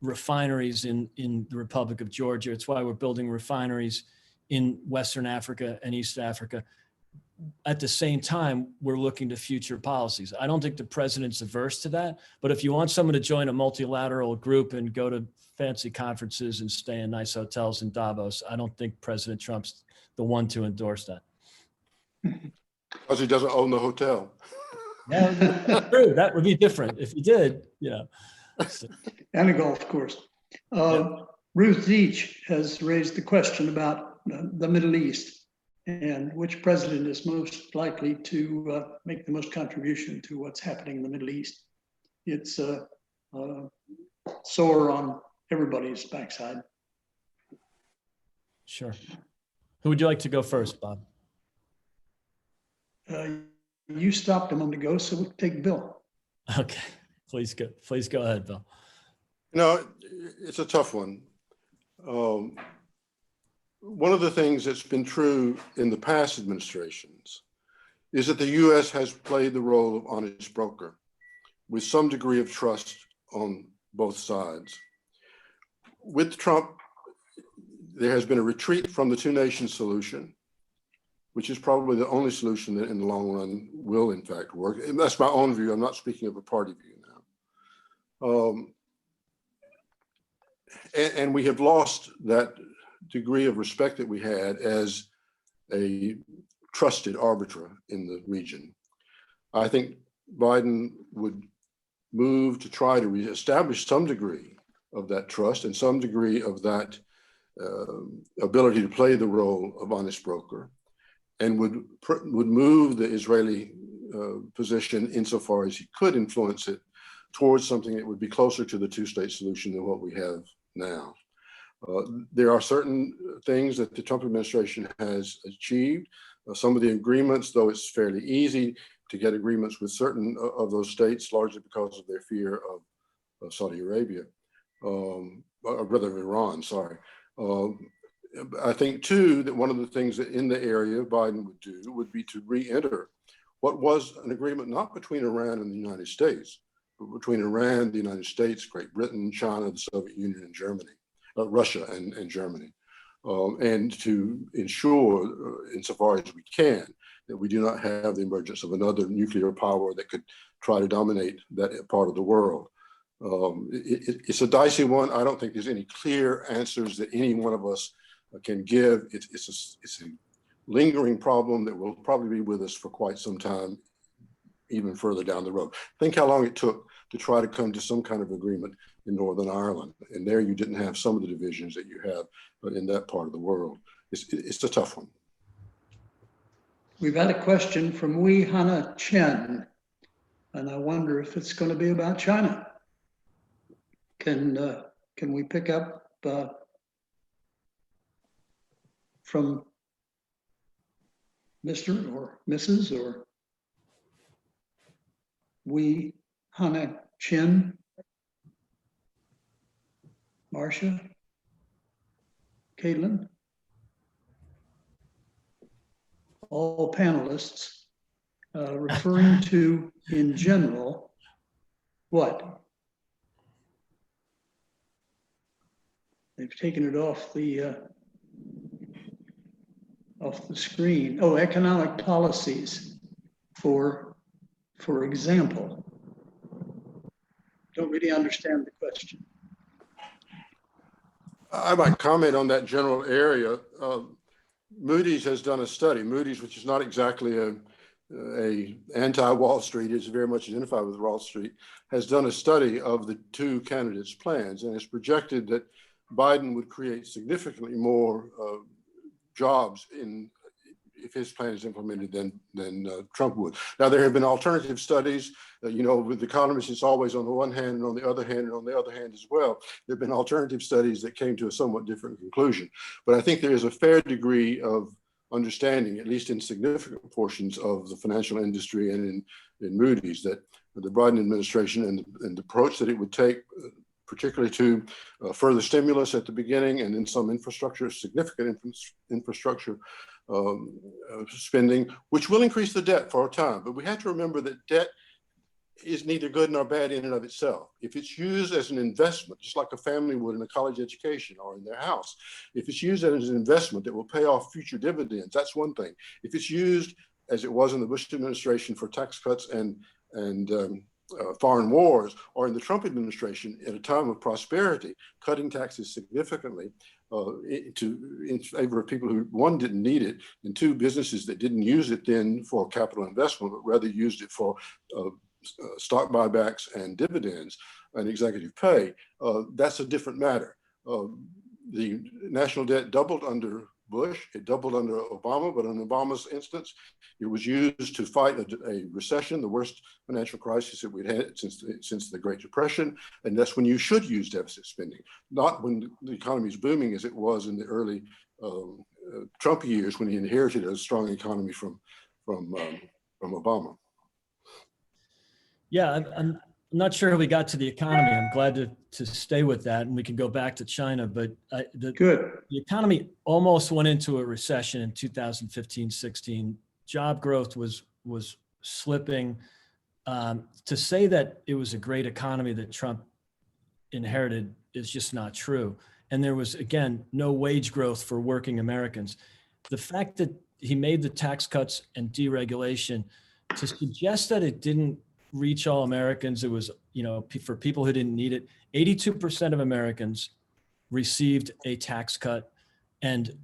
refineries in the Republic of Georgia. It's why we're building refineries in Western Africa and East Africa. At the same time, we're looking to future policies. I don't think the president's averse to that, but if you want someone to join a multilateral group and go to fancy conferences and stay in nice hotels in Davos, I don't think President Trump's the one to endorse that. Because he doesn't own the hotel. Yeah, true. That would be different if he did, So. And a golf course. Ruth Deitch has raised the question about the Middle East and which president is most likely to make the most contribution to what's happening in the Middle East. It's sore on everybody's backside. Sure. Who would you like to go first, Bob? You stopped a moment ago, so we'll take Bill. Okay, please go ahead, Bill. It's a tough one. One of the things that's been true in the past administrations is that the U.S. has played the role of honest broker with some degree of trust on both sides. With Trump, there has been a retreat from the two-nation solution, which is probably the only solution that in the long run will in fact work. And that's my own view. I'm not speaking of a party view now. And we have lost that degree of respect that we had as a trusted arbiter in the region. I think Biden would move to try to reestablish some degree of that trust and some degree of that ability to play the role of honest broker, and would move the Israeli position insofar as he could influence it towards something that would be closer to the two-state solution than what we have now. There are certain things that the Trump administration has achieved. Some of the agreements, though it's fairly easy to get agreements with certain of those states, largely because of their fear of Saudi Arabia. or rather Iran, sorry. I think too, that one of the things that in the area Biden would do would be to re-enter what was an agreement not between Iran and the United States, but between Iran, the United States, Great Britain, China, the Soviet Union, and Germany, Russia and Germany. And to ensure, insofar as we can, that we do not have the emergence of another nuclear power that could try to dominate that part of the world. It's a dicey one. I don't think there's any clear answers that any one of us can give. It's a lingering problem that will probably be with us for quite some time, even further down the road. Think how long it took to try to come to some kind of agreement in Northern Ireland. And there you didn't have some of the divisions that you have in that part of the world. It's a tough one. We've had a question from Wei Hana Chen, and I wonder if it's going to be about China. Can we pick up from Mr. or Mrs. or Wei Hana Chen? Marcia? Caitlin? All panelists, referring to, in general, what? They've taken it off the screen. Oh, economic policies, for example. Don't really understand the question. I might comment on that general area. Moody's has done a study. Moody's, which is not exactly a anti-Wall Street, is very much identified with Wall Street, has done a study of the two candidates' plans and has projected that Biden would create significantly more jobs if his plan is implemented than Trump would. Now, there have been alternative studies. With economists, it's always on the one hand and on the other hand and on the other hand as well. There have been alternative studies that came to a somewhat different conclusion. But I think there is a fair degree of understanding, at least in significant portions of the financial industry and in Moody's, that the Biden administration and the approach that it would take, particularly to further stimulus at the beginning and then some infrastructure, significant infrastructure spending, which will increase the debt for a time. But we have to remember that debt is neither good nor bad in and of itself. If it's used as an investment, just like a family would in a college education or in their house, if it's used as an investment that will pay off future dividends, that's one thing. If it's used, as it was in the Bush administration, for tax cuts and foreign wars, or in the Trump administration at a time of prosperity, cutting taxes significantly in favor of people who, one, didn't need it, and two, businesses that didn't use it then for capital investment, but rather used it for stock buybacks and dividends and executive pay, that's a different matter. The national debt doubled under Bush, it doubled under Obama, but in Obama's instance, it was used to fight a recession, the worst financial crisis that we'd had since the Great Depression, and that's when you should use deficit spending, not when the economy is booming as it was in the early Trump years when he inherited a strong economy from Obama. Yeah, I'm not sure how we got to the economy. I'm glad to stay with that, and we can go back to China. But the economy almost went into a recession in 2015-16. Job growth was slipping. To say that it was a great economy that Trump inherited is just not true. And there was, again, no wage growth for working Americans. The fact that he made the tax cuts and deregulation, to suggest that it didn't reach all Americans, it was, for people who didn't need it. 82% of Americans received a tax cut, and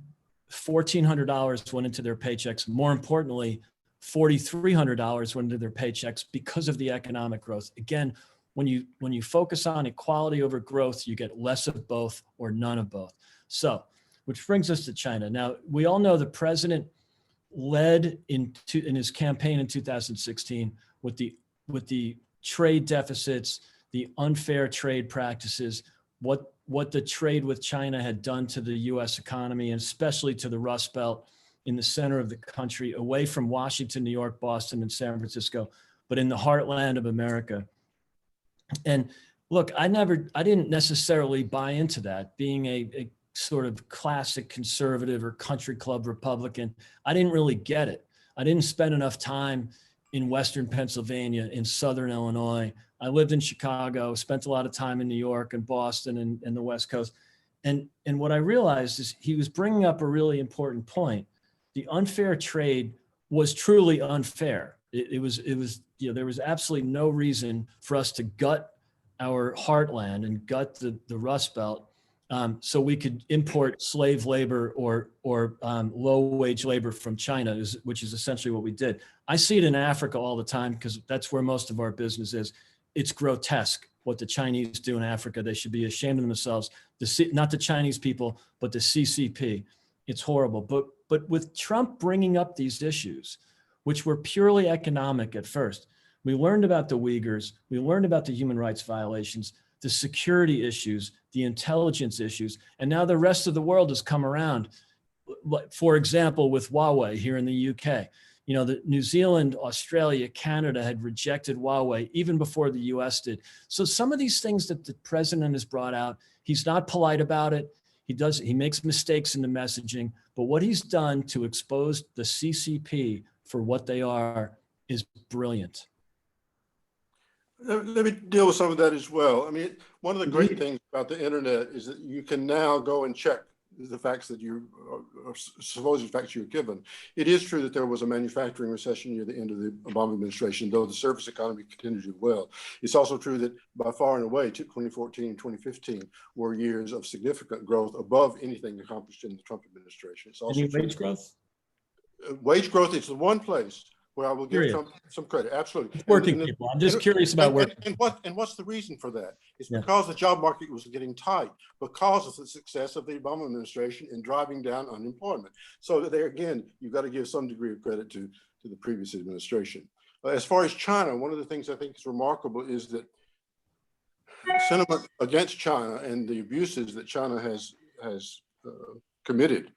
$1,400 went into their paychecks. More importantly, $4,300 went into their paychecks because of the economic growth. Again, when you focus on equality over growth, you get less of both or none of both. So, which brings us to China. Now, we all know the president led in his campaign in 2016 with the trade deficits, the unfair trade practices, what the trade with China had done to the U.S. economy, and especially to the Rust Belt in the center of the country, away from Washington, New York, Boston, and San Francisco, but in the heartland of America. And look, I didn't necessarily buy into that. Being a sort of classic conservative or country club Republican, I didn't really get it. I didn't spend enough time in Western Pennsylvania, in Southern Illinois. I lived in Chicago, spent a lot of time in New York and Boston and the West Coast. And what I realized is he was bringing up a really important point. The unfair trade was truly unfair. It was, you know, there was absolutely no reason for us to gut our heartland and gut the Rust Belt so we could import slave labor or low wage labor from China, which is essentially what we did. I see it in Africa all the time because that's where most of our business is. It's grotesque what the Chinese do in Africa. They should be ashamed of themselves. Not the Chinese people, but the CCP. It's horrible. But with Trump bringing up these issues, which were purely economic at first, we learned about the Uyghurs, we learned about the human rights violations, the security issues, the intelligence issues, and now the rest of the world has come around. For example, with Huawei here in the UK, you know, the New Zealand, Australia, Canada had rejected Huawei even before the US did. So some of these things that the president has brought out, he's not polite about it. He makes mistakes in the messaging, but what he's done to expose the CCP for what they are is brilliant. Let me deal with some of that as well. I mean, one of the great things about the internet is that you can now go and check the facts that you, or supposed facts you're given. It is true that there was a manufacturing recession near the end of the Obama administration, though the service economy continued to do well. It's also true that by far and away, 2014 and 2015 were years of significant growth above anything accomplished in the Trump administration. It's also Any wage growth? Wage growth is the one place where I will give Trump some credit. Absolutely. Working people. I'm just curious about working. And what's the reason for that? It's because the job market was getting tight because of the success of the Obama administration in driving down unemployment. So there again, you've got to give some degree of credit to the previous administration. As far as China, one of the things I think is remarkable is that sentiment against China and the abuses that China has committed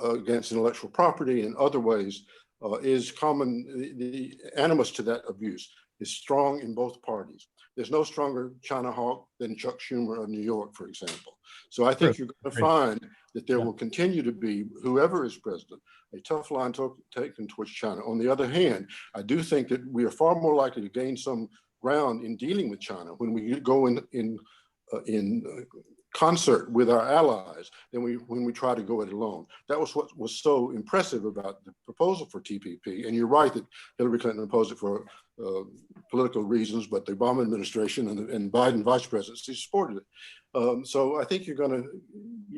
against intellectual property and other ways is common. The animus to that abuse is strong in both parties. There's no stronger China hawk than Chuck Schumer of New York, for example. So I think you're going to find that there will continue to be, whoever is president, a tough line taken towards China. On the other hand, I do think that we are far more likely to gain some ground in dealing with China when we go in concert with our allies than when we try to go it alone. That was what was so impressive about the proposal for TPP. And you're right that Hillary Clinton opposed it for political reasons, but the Obama administration and Biden vice presidency supported it. So I think you're going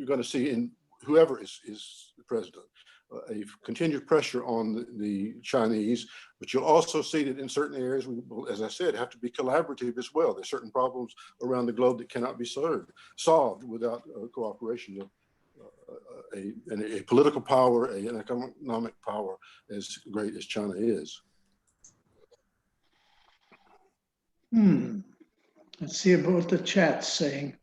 to see in whoever is the president a continued pressure on the Chinese, but you'll also see that in certain areas, we will, as I said, have to be collaborative as well. There's certain problems around the globe that cannot be solved without cooperation of a political power, an economic power as great as China is. Let's see about the chat's saying.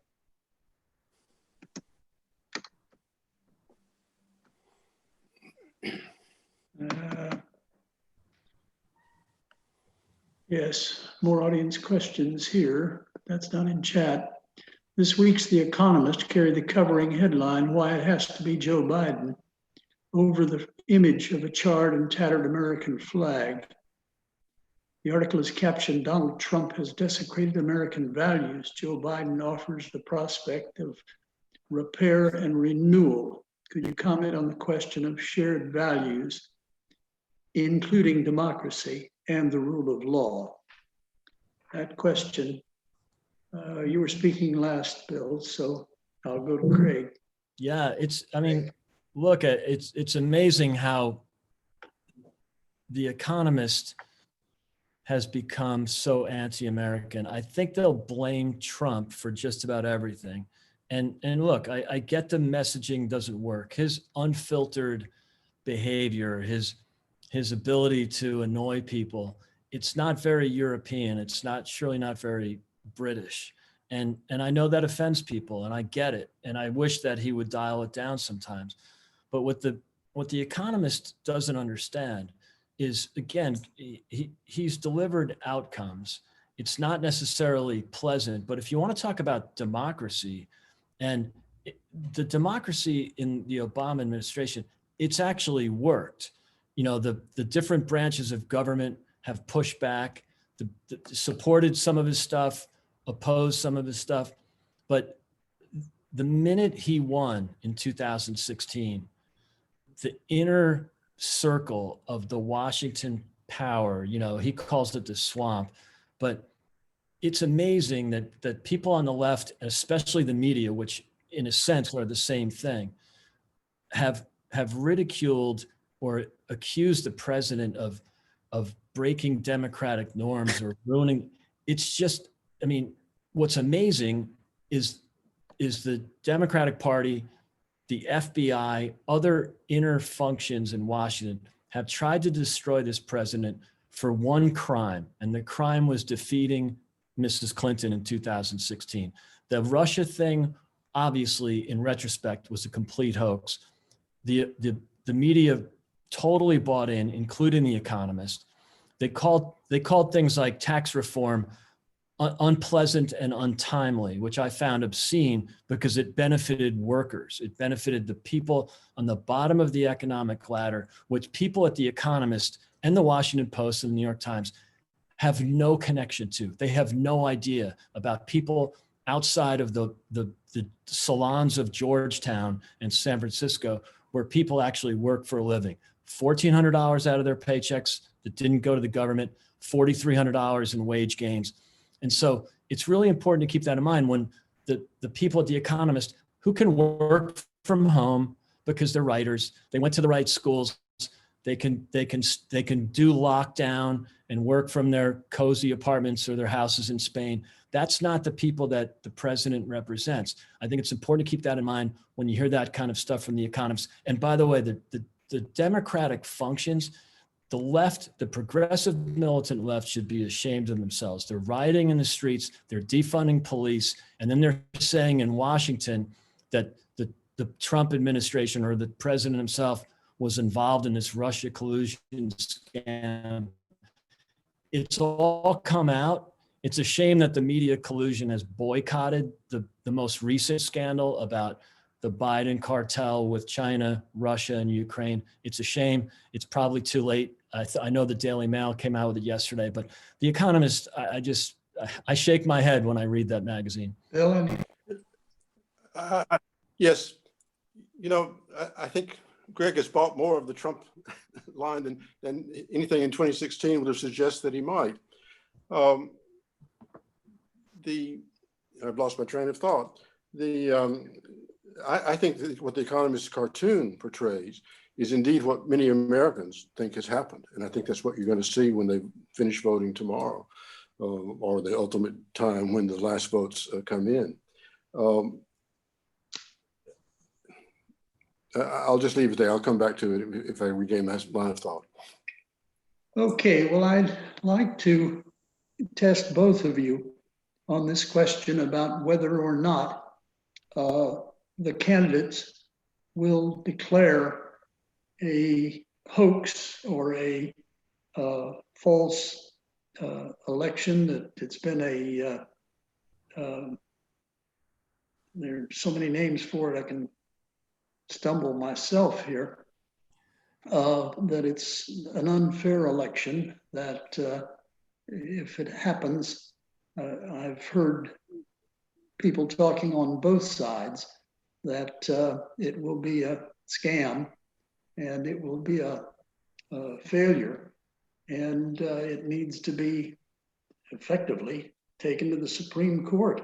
Yes, more audience questions here. That's not in chat. This week's The Economist carried the covering headline, "Why It Has to Be Joe Biden," over the image of a charred and tattered American flag. The article is captioned, "Donald Trump has desecrated American values. Joe Biden offers the prospect of repair and renewal." Could you comment on the question of shared values, including democracy and the rule of law? That question, you were speaking last, Bill, so I'll go to Craig. Yeah, look, it's amazing how The Economist has become so anti-American. I think they'll blame Trump for just about everything. And look, I get the messaging doesn't work. His unfiltered behavior, his ability to annoy people, it's not very European. It's surely not very British. And I know that offends people, and I get it. And I wish that he would dial it down sometimes. But what the Economist doesn't understand is, again, he's delivered outcomes, it's not necessarily pleasant. But if you want to talk about democracy, and the democracy in the Obama administration, it's actually worked. You know, the different branches of government have pushed back, supported some of his stuff, opposed some of his stuff. But the minute he won in 2016, the inner circle of the Washington power, you know, he calls it the swamp, but it's amazing that people on the left, especially the media, which in a sense are the same thing, have ridiculed or accused the president of breaking democratic norms or ruining. It's just, I mean, what's amazing is the Democratic Party, the FBI, other inner functions in Washington have tried to destroy this president for one crime, and the crime was defeating Mrs. Clinton in 2016. The Russia thing, obviously, in retrospect, was a complete hoax. The media totally bought in, including The Economist. They called things like tax reform unpleasant and untimely, which I found obscene because it benefited workers. It benefited the people on the bottom of the economic ladder, which people at The Economist and the Washington Post and the New York Times have no connection to. They have no idea about people outside of the salons of Georgetown and San Francisco, where people actually work for a living. $1,400 out of their paychecks that didn't go to the government, $4,300 in wage gains. And so it's really important to keep that in mind when the people at The Economist who can work from home because they're writers, they went to the right schools, they can do lockdown and work from their cozy apartments or their houses in Spain. That's not the people that the president represents. I think it's important to keep that in mind when you hear that kind of stuff from The Economist. And by the way, the Democratic functions, the left, the progressive militant left should be ashamed of themselves. They're rioting in the streets, they're defunding police, and then they're saying in Washington that the Trump administration or the president himself was involved in this Russia collusion scam. It's all come out. It's a shame that the media collusion has boycotted the most recent scandal about the Biden cartel with China, Russia, and Ukraine. It's a shame. It's probably too late. I know the Daily Mail came out with it yesterday, but The Economist, I shake my head when I read that magazine. Bill? Yes. You know, I think Greg has bought more of the Trump line than anything in 2016 would have suggested that he might. I've lost my train of thought. I think that what The Economist cartoon portrays is indeed what many Americans think has happened. And I think that's what you're going to see when they finish voting tomorrow, or the ultimate time when the last votes come in. I'll just leave it there. I'll come back to it if I regain my line of thought. Okay, well, I'd like to test both of you on this question about whether or not the candidates will declare a hoax or a false election, that it's been there's so many names for it, I can stumble myself here, that it's an unfair election, that if it happens, I've heard people talking on both sides that it will be a scam and it will be a failure, and it needs to be effectively taken to the Supreme Court.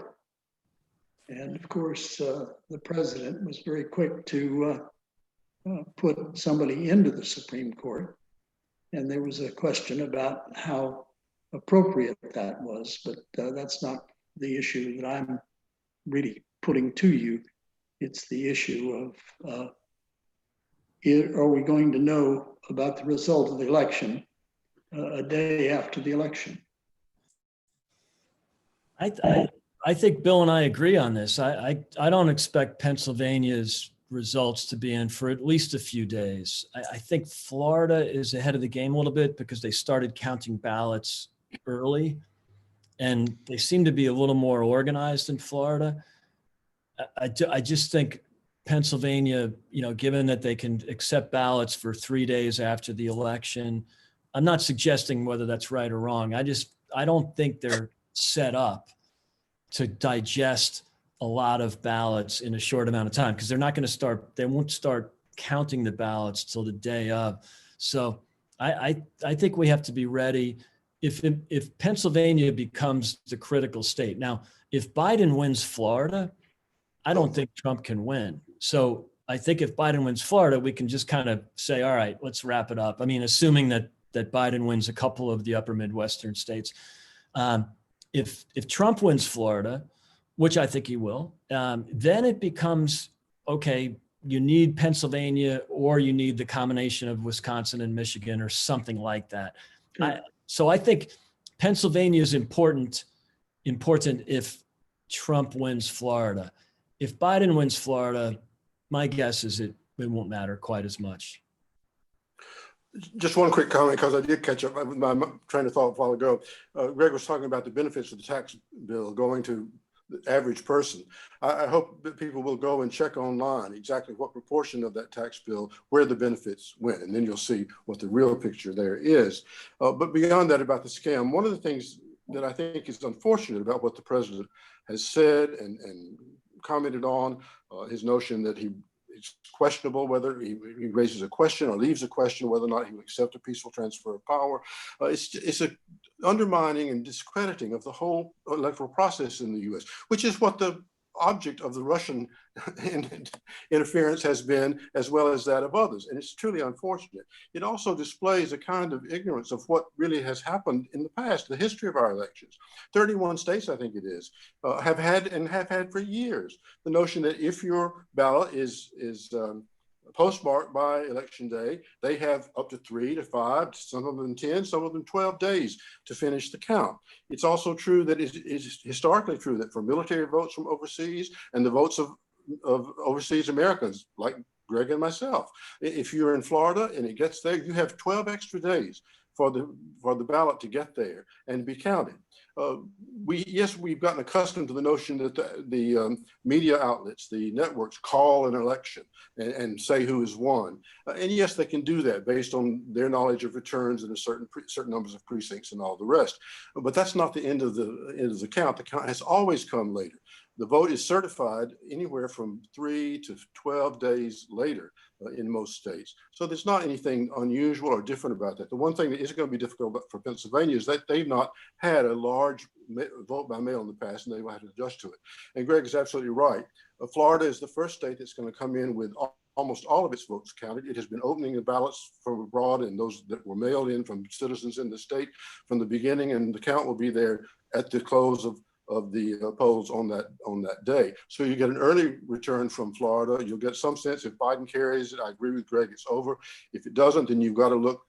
And of course, the president was very quick to put somebody into the Supreme Court. And there was a question about how appropriate that was, but that's not the issue that I'm really putting to you. It's the issue of, are we going to know about the result of the election a day after the election? I think Bill and I agree on this. I don't expect Pennsylvania's results to be in for at least a few days. I think Florida is ahead of the game a little bit because they started counting ballots early. and they seem to be a little more organized in Florida. I just think Pennsylvania, given that they can accept ballots for 3 days after the election, I'm not suggesting whether that's right or wrong. I don't think they're set up to digest a lot of ballots in a short amount of time, because they won't start counting the ballots till the day of. So I think we have to be ready if Pennsylvania becomes the critical state. Now, if Biden wins Florida, I don't think Trump can win. So I think if Biden wins Florida, we can just kind of say, all right, let's wrap it up. I mean, assuming that Biden wins a couple of the upper Midwestern states. If Trump wins Florida, which I think he will, then it becomes, okay, you need Pennsylvania, or you need the combination of Wisconsin and Michigan or something like that. Sure. So I think Pennsylvania is important if Trump wins Florida. If Biden wins Florida, my guess is it won't matter quite as much. Just one quick comment, because I did catch up with my train of thought a while ago. Greg was talking about the benefits of the tax bill going to the average person. I hope that people will go and check online exactly what proportion of that tax bill, where the benefits went, and then you'll see what the real picture there is. But beyond that, about the scam, one of the things that I think is unfortunate about what the president has said and commented on, his notion that it's questionable whether he raises a question or leaves a question whether or not he will accept a peaceful transfer of power. It's a undermining and discrediting of the whole electoral process in the U.S., which is what the object of the Russian interference has been, as well as that of others. And it's truly unfortunate. It also displays a kind of ignorance of what really has happened in the past, the history of our elections. 31 states, I think it is, have had for years the notion that if your ballot is postmarked by election day, they have up to 3 to 5, some of them 10, some of them 12 days to finish the count. It's also true that it's historically true that for military votes from overseas and the votes of overseas Americans like Greg and myself, if you're in Florida and it gets there, you have 12 extra days for the ballot to get there and be counted. We've gotten accustomed to the notion that the media outlets, the networks, call an election and say who has won. And yes, they can do that based on their knowledge of returns and a certain numbers of precincts and all the rest. But that's not the end of the count. The count has always come later. The vote is certified anywhere from 3 to 12 days later in most states. So there's not anything unusual or different about that. The one thing that is going to be difficult for Pennsylvania is that they've not had a large vote by mail in the past, and they will have to adjust to it. And Greg is absolutely right. Florida is the first state that's going to come in with almost all of its votes counted. It has been opening the ballots from abroad and those that were mailed in from citizens in the state from the beginning, and the count will be there at the close of the polls on that day. So you get an early return from Florida. You'll get some sense if Biden carries it. I agree with Greg, it's over. If it doesn't, then you've got to look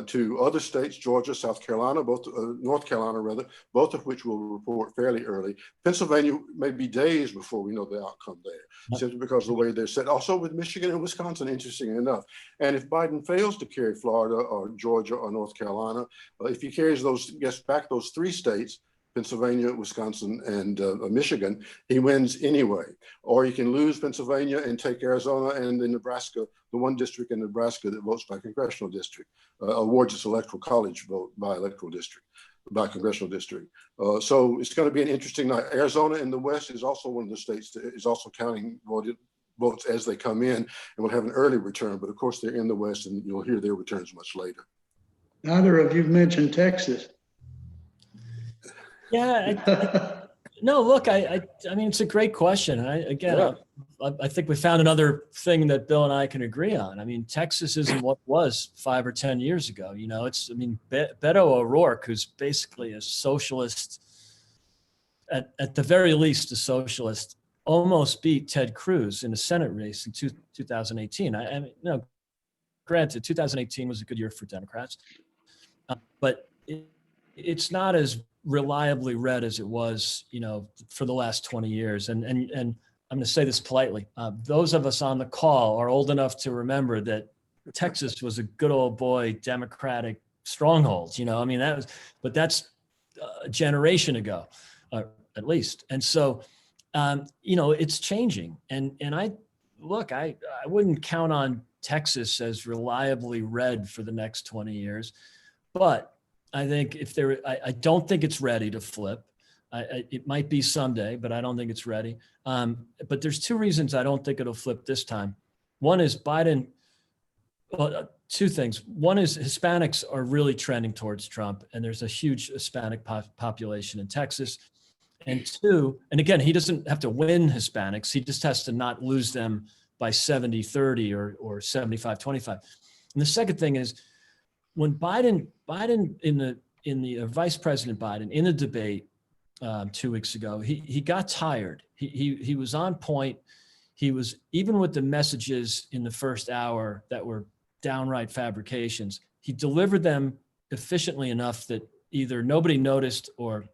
to other states, Georgia, South Carolina, North Carolina rather, both of which will report fairly early. Pennsylvania may be days before we know the outcome there, simply because of the way they're set. Also with Michigan and Wisconsin, interesting enough. And if Biden fails to carry Florida or Georgia or North Carolina, if he gets back those 3 states, Pennsylvania, Wisconsin, and Michigan, he wins anyway. Or he can lose Pennsylvania and take Arizona and then Nebraska, the one district in Nebraska that votes by congressional district, awards its electoral college vote by by congressional district. So it's going to be an interesting night. Arizona in the West is also one of the states that is also counting votes as they come in and will have an early return. But of course, they're in the West and you'll hear their returns much later. Neither of you mentioned Texas. Yeah, no, look, I mean, it's a great question. I think we found another thing that Bill and I can agree on. I mean, Texas isn't what it was 5 or 10 years ago. Beto O'Rourke, who's basically a socialist, at the very least a socialist, almost beat Ted Cruz in the Senate race in 2018. Granted, 2018 was a good year for Democrats, but it's not as reliably read as it was, for the last 20 years. And I'm going to say this politely. Those of us on the call are old enough to remember that Texas was a good old boy Democratic stronghold. That's a generation ago, at least. And so, it's changing. And I wouldn't count on Texas as reliably red for the next 20 years, but I think I don't think it's ready to flip. It might be someday, but I don't think it's ready. But there's two reasons I don't think it'll flip this time. One is Biden. Well, two things. One is Hispanics are really trending towards Trump, and there's a huge Hispanic population in Texas. And two, and again, he doesn't have to win Hispanics. He just has to not lose them by 70-30 or 75-25. And the second thing is when Biden in the Vice President Biden in the debate 2 weeks ago, he got tired. He was on point. He was, even with the messages in the first hour that were downright fabrications, he delivered them efficiently enough that either nobody noticed or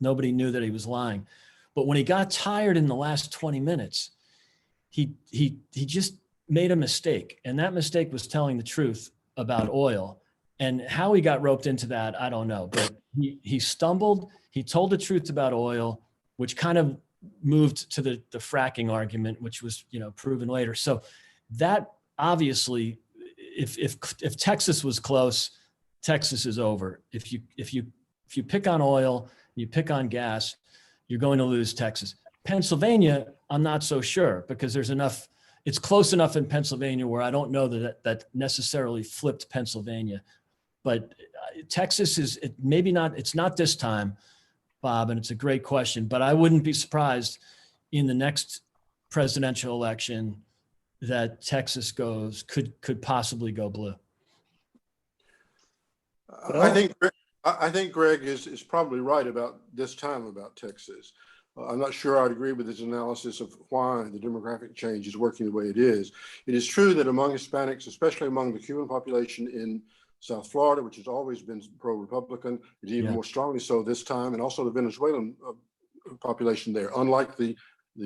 nobody knew that he was lying. But when he got tired in the last 20 minutes, he just made a mistake. And that mistake was telling the truth about oil. And how he got roped into that, I don't know. But he stumbled. He told the truth about oil, which kind of moved to the fracking argument, which was proven later. So that obviously, if Texas was close, Texas is over. If you pick on oil, you pick on gas, you're going to lose Texas. Pennsylvania, I'm not so sure, because there's enough. It's close enough in Pennsylvania where I don't know that necessarily flipped Pennsylvania. But Texas is maybe not. It's not this time, Bob, and it's a great question. But I wouldn't be surprised in the next presidential election that Texas could possibly go blue. I think Greg is probably right about this time about Texas. I'm not sure I'd agree with his analysis of why the demographic change is working the way it is. It is true that among Hispanics, especially among the Cuban population in South Florida, which has always been pro-Republican, is even more strongly so this time, and also the Venezuelan population there, unlike the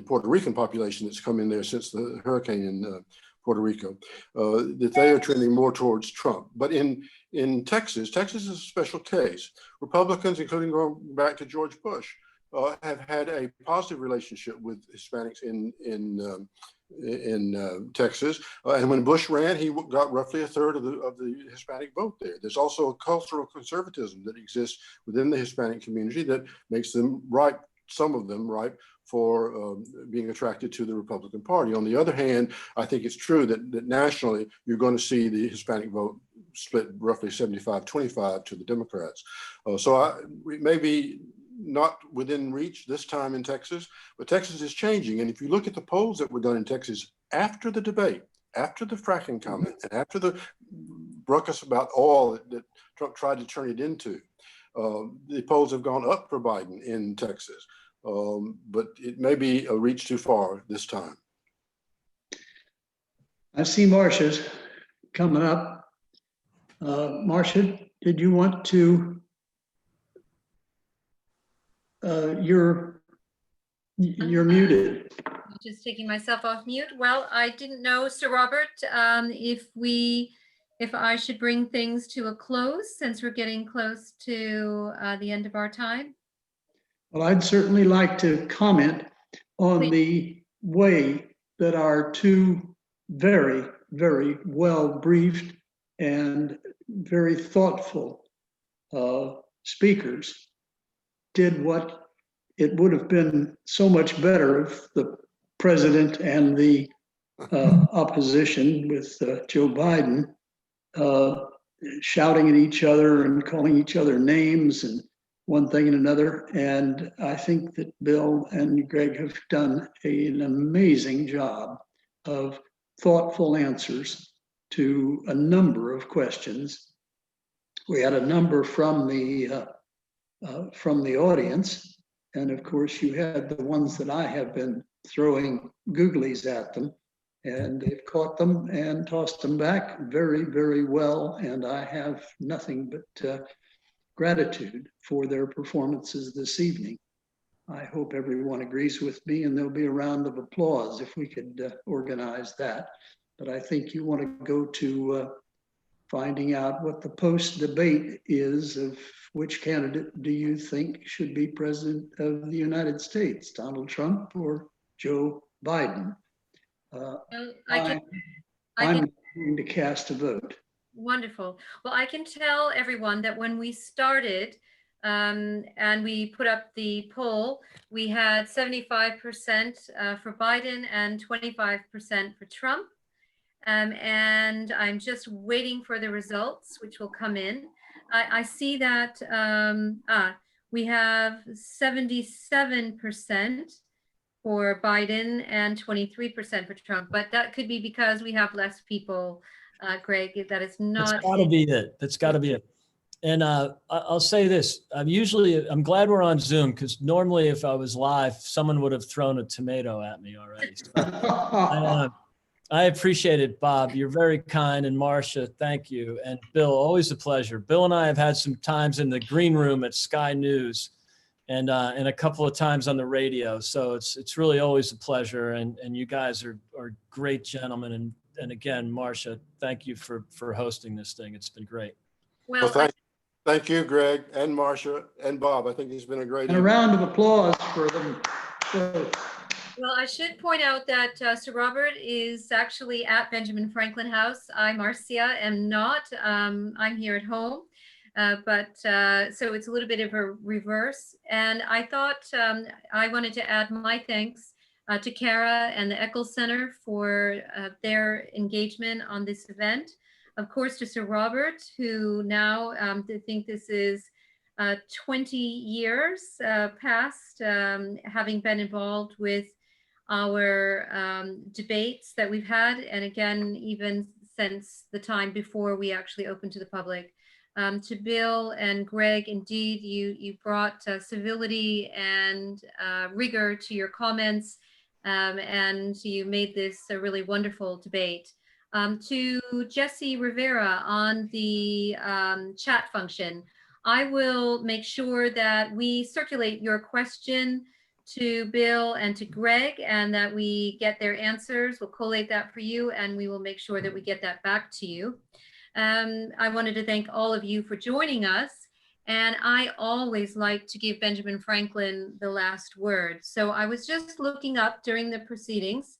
Puerto Rican population that's come in there since the hurricane in Puerto Rico, that they are trending more towards Trump. But in Texas is a special case. Republicans, including going back to George Bush, have had a positive relationship with Hispanics in Texas. And when Bush ran, he got roughly a third of the Hispanic vote there. There's also a cultural conservatism that exists within the Hispanic community that makes them ripe, some of them ripe for being attracted to the Republican Party. On the other hand, I think it's true that nationally, you're going to see the Hispanic vote split roughly 75-25 to the Democrats. So we may be not within reach this time in Texas, but Texas is changing. And if you look at the polls that were done in Texas after the debate, after the fracking comment, and after the ruckus about oil that Trump tried to turn it into, the polls have gone up for Biden in Texas. But it may be a reach too far this time. I see Marcia's coming up. Marcia, did you want to? You're muted. I'm just taking myself off mute. Well, I didn't know, Sir Robert, if I should bring things to a close since we're getting close to the end of our time. Well, I'd certainly like to comment on the way that our two very, very well briefed and very thoughtful speakers did what it would have been so much better if the president and the opposition with Joe Biden shouting at each other and calling each other names and one thing and another. And I think that Bill and Greg have done an amazing job of thoughtful answers to a number of questions. We had a number from the audience. And of course, you had the ones that I have been throwing googlies at them, and they've caught them and tossed them back very, very well. And I have nothing but gratitude for their performances this evening. I hope everyone agrees with me, and there'll be a round of applause if we could organize that. But I think you want to go to finding out what the post-debate is of which candidate do you think should be president of the United States, Donald Trump or Joe Biden? Well, I'm going to cast a vote. Wonderful. Well, I can tell everyone that when we started and we put up the poll, we had 75% for Biden and 25% for Trump. And I'm just waiting for the results, which will come in. I see that we have 77% for Biden and 23% for Trump, but that could be because we have less people, Greg. That is not. That's got to be it. That's got to be it. And I'll say this: I'm glad we're on Zoom, because normally if I was live, someone would have thrown a tomato at me already. So, I appreciate it, Bob. You're very kind, and Marcia, thank you, and Bill, always a pleasure. Bill and I have had some times in the green room at Sky News, and a couple of times on the radio. So it's really always a pleasure, and you guys are great gentlemen. And again, Marcia, thank you for hosting this thing. It's been great. Well, thank you, Greg and Marcia and Bob. I think it's been a great And a round of applause for them. Well, I should point out that Sir Robert is actually at Benjamin Franklin House. I, Marcia, am not. I'm here at home. So it's a little bit of a reverse. And I thought I wanted to add my thanks to Kara and the Eccles Center for their engagement on this event. Of course, to Sir Robert, who now I think this is 20 years past having been involved with our debates that we've had. And again, even since the time before we actually opened to the public. To Bill and Greg, indeed, you brought civility and rigor to your comments, and you made this a really wonderful debate. To Jesse Rivera on the chat function, I will make sure that we circulate your question to Bill and to Greg, and that we get their answers. We'll collate that for you, and we will make sure that we get that back to you. I wanted to thank all of you for joining us. And I always like to give Benjamin Franklin the last word. So I was just looking up during the proceedings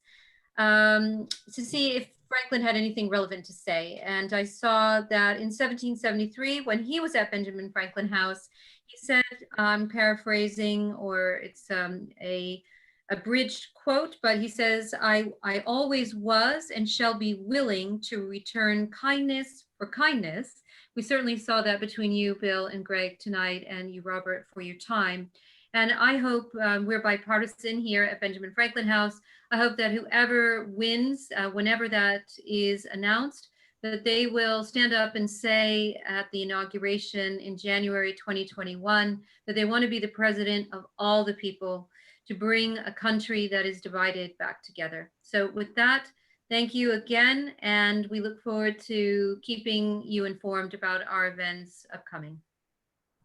to see if Franklin had anything relevant to say. And I saw that in 1773, when he was at Benjamin Franklin House, he said, I'm paraphrasing, or it's a abridged quote, but he says, I always was and shall be willing to return kindness for kindness. We certainly saw that between you, Bill and Greg, tonight, and you, Robert, for your time. And I hope we're bipartisan here at Benjamin Franklin House. I hope that whoever wins, whenever that is announced, that they will stand up and say at the inauguration in January 2021 that they want to be the president of all the people, to bring a country that is divided back together. So with that, thank you again, and we look forward to keeping you informed about our events upcoming.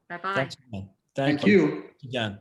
Bye-bye. Thank you. Again.